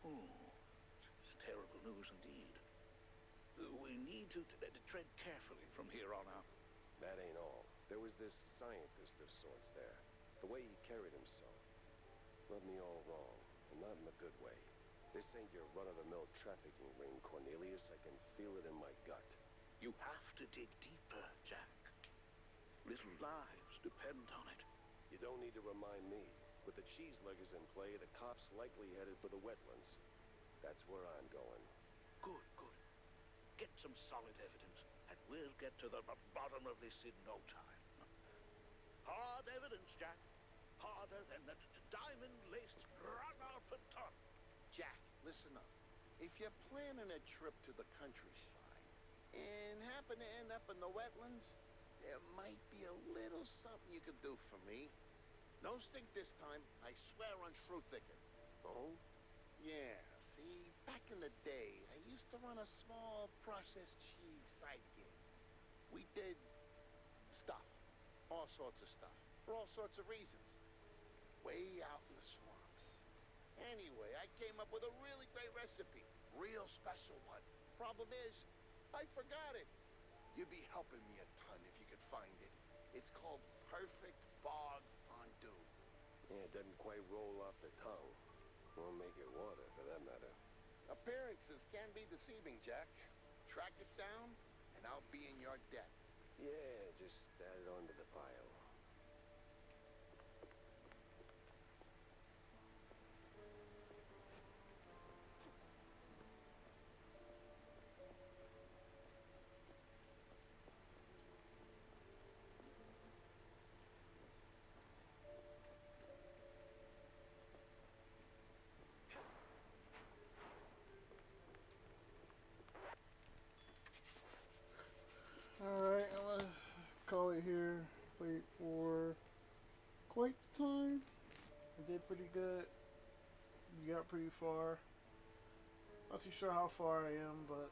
Oh, terrible news indeed. We need to tread carefully from here on out. That ain't all. There was this scientist of sorts there. The way he carried himself rubbed me all wrong, and not in a good way. This ain't your run-of-the-mill trafficking ring, Cornelius. I can feel it in my gut. You have to dig deeper, Jack. Little lives depend on it. You don't need to remind me. With the cheeseleggers in play, the cops likely headed for the wetlands. That's where I'm going. Good, good. Get some solid evidence, and we'll get to the bottom of this in no time. Hard evidence, Jack. Harder than the diamond-laced Granar Paton. Jack, listen up. If you're planning a trip to the countryside and happen to end up in the wetlands, there might be a little something you could do for me. No stink this time. I swear on Shrew Thicket. Oh? Yeah, see, back in the day, I used to run a small processed cheese side gig. We did stuff. All sorts of stuff. For all sorts of reasons. Way out in the swamps. Anyway, I came up with a really great recipe. Real special one. Problem is, I forgot it. You'd be helping me a ton if you could find it. It's called Perfect Bog Fondue. Yeah, it doesn't quite roll off the tongue. Or make it water, for that matter. Appearances can be deceiving, Jack. Track it down, and I'll be in your debt. Yeah, just add it onto the pile. Alright, I'm gonna call it here. Wait for quite the time. I did pretty good. We got pretty far. Not too sure how far I am, but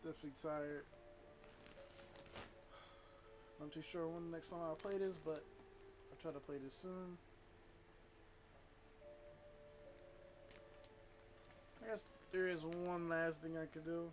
definitely tired. Not too sure when the next time I'll play this, but I'll try to play this soon. I guess there is one last thing I could do.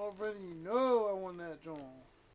already know I won that joint.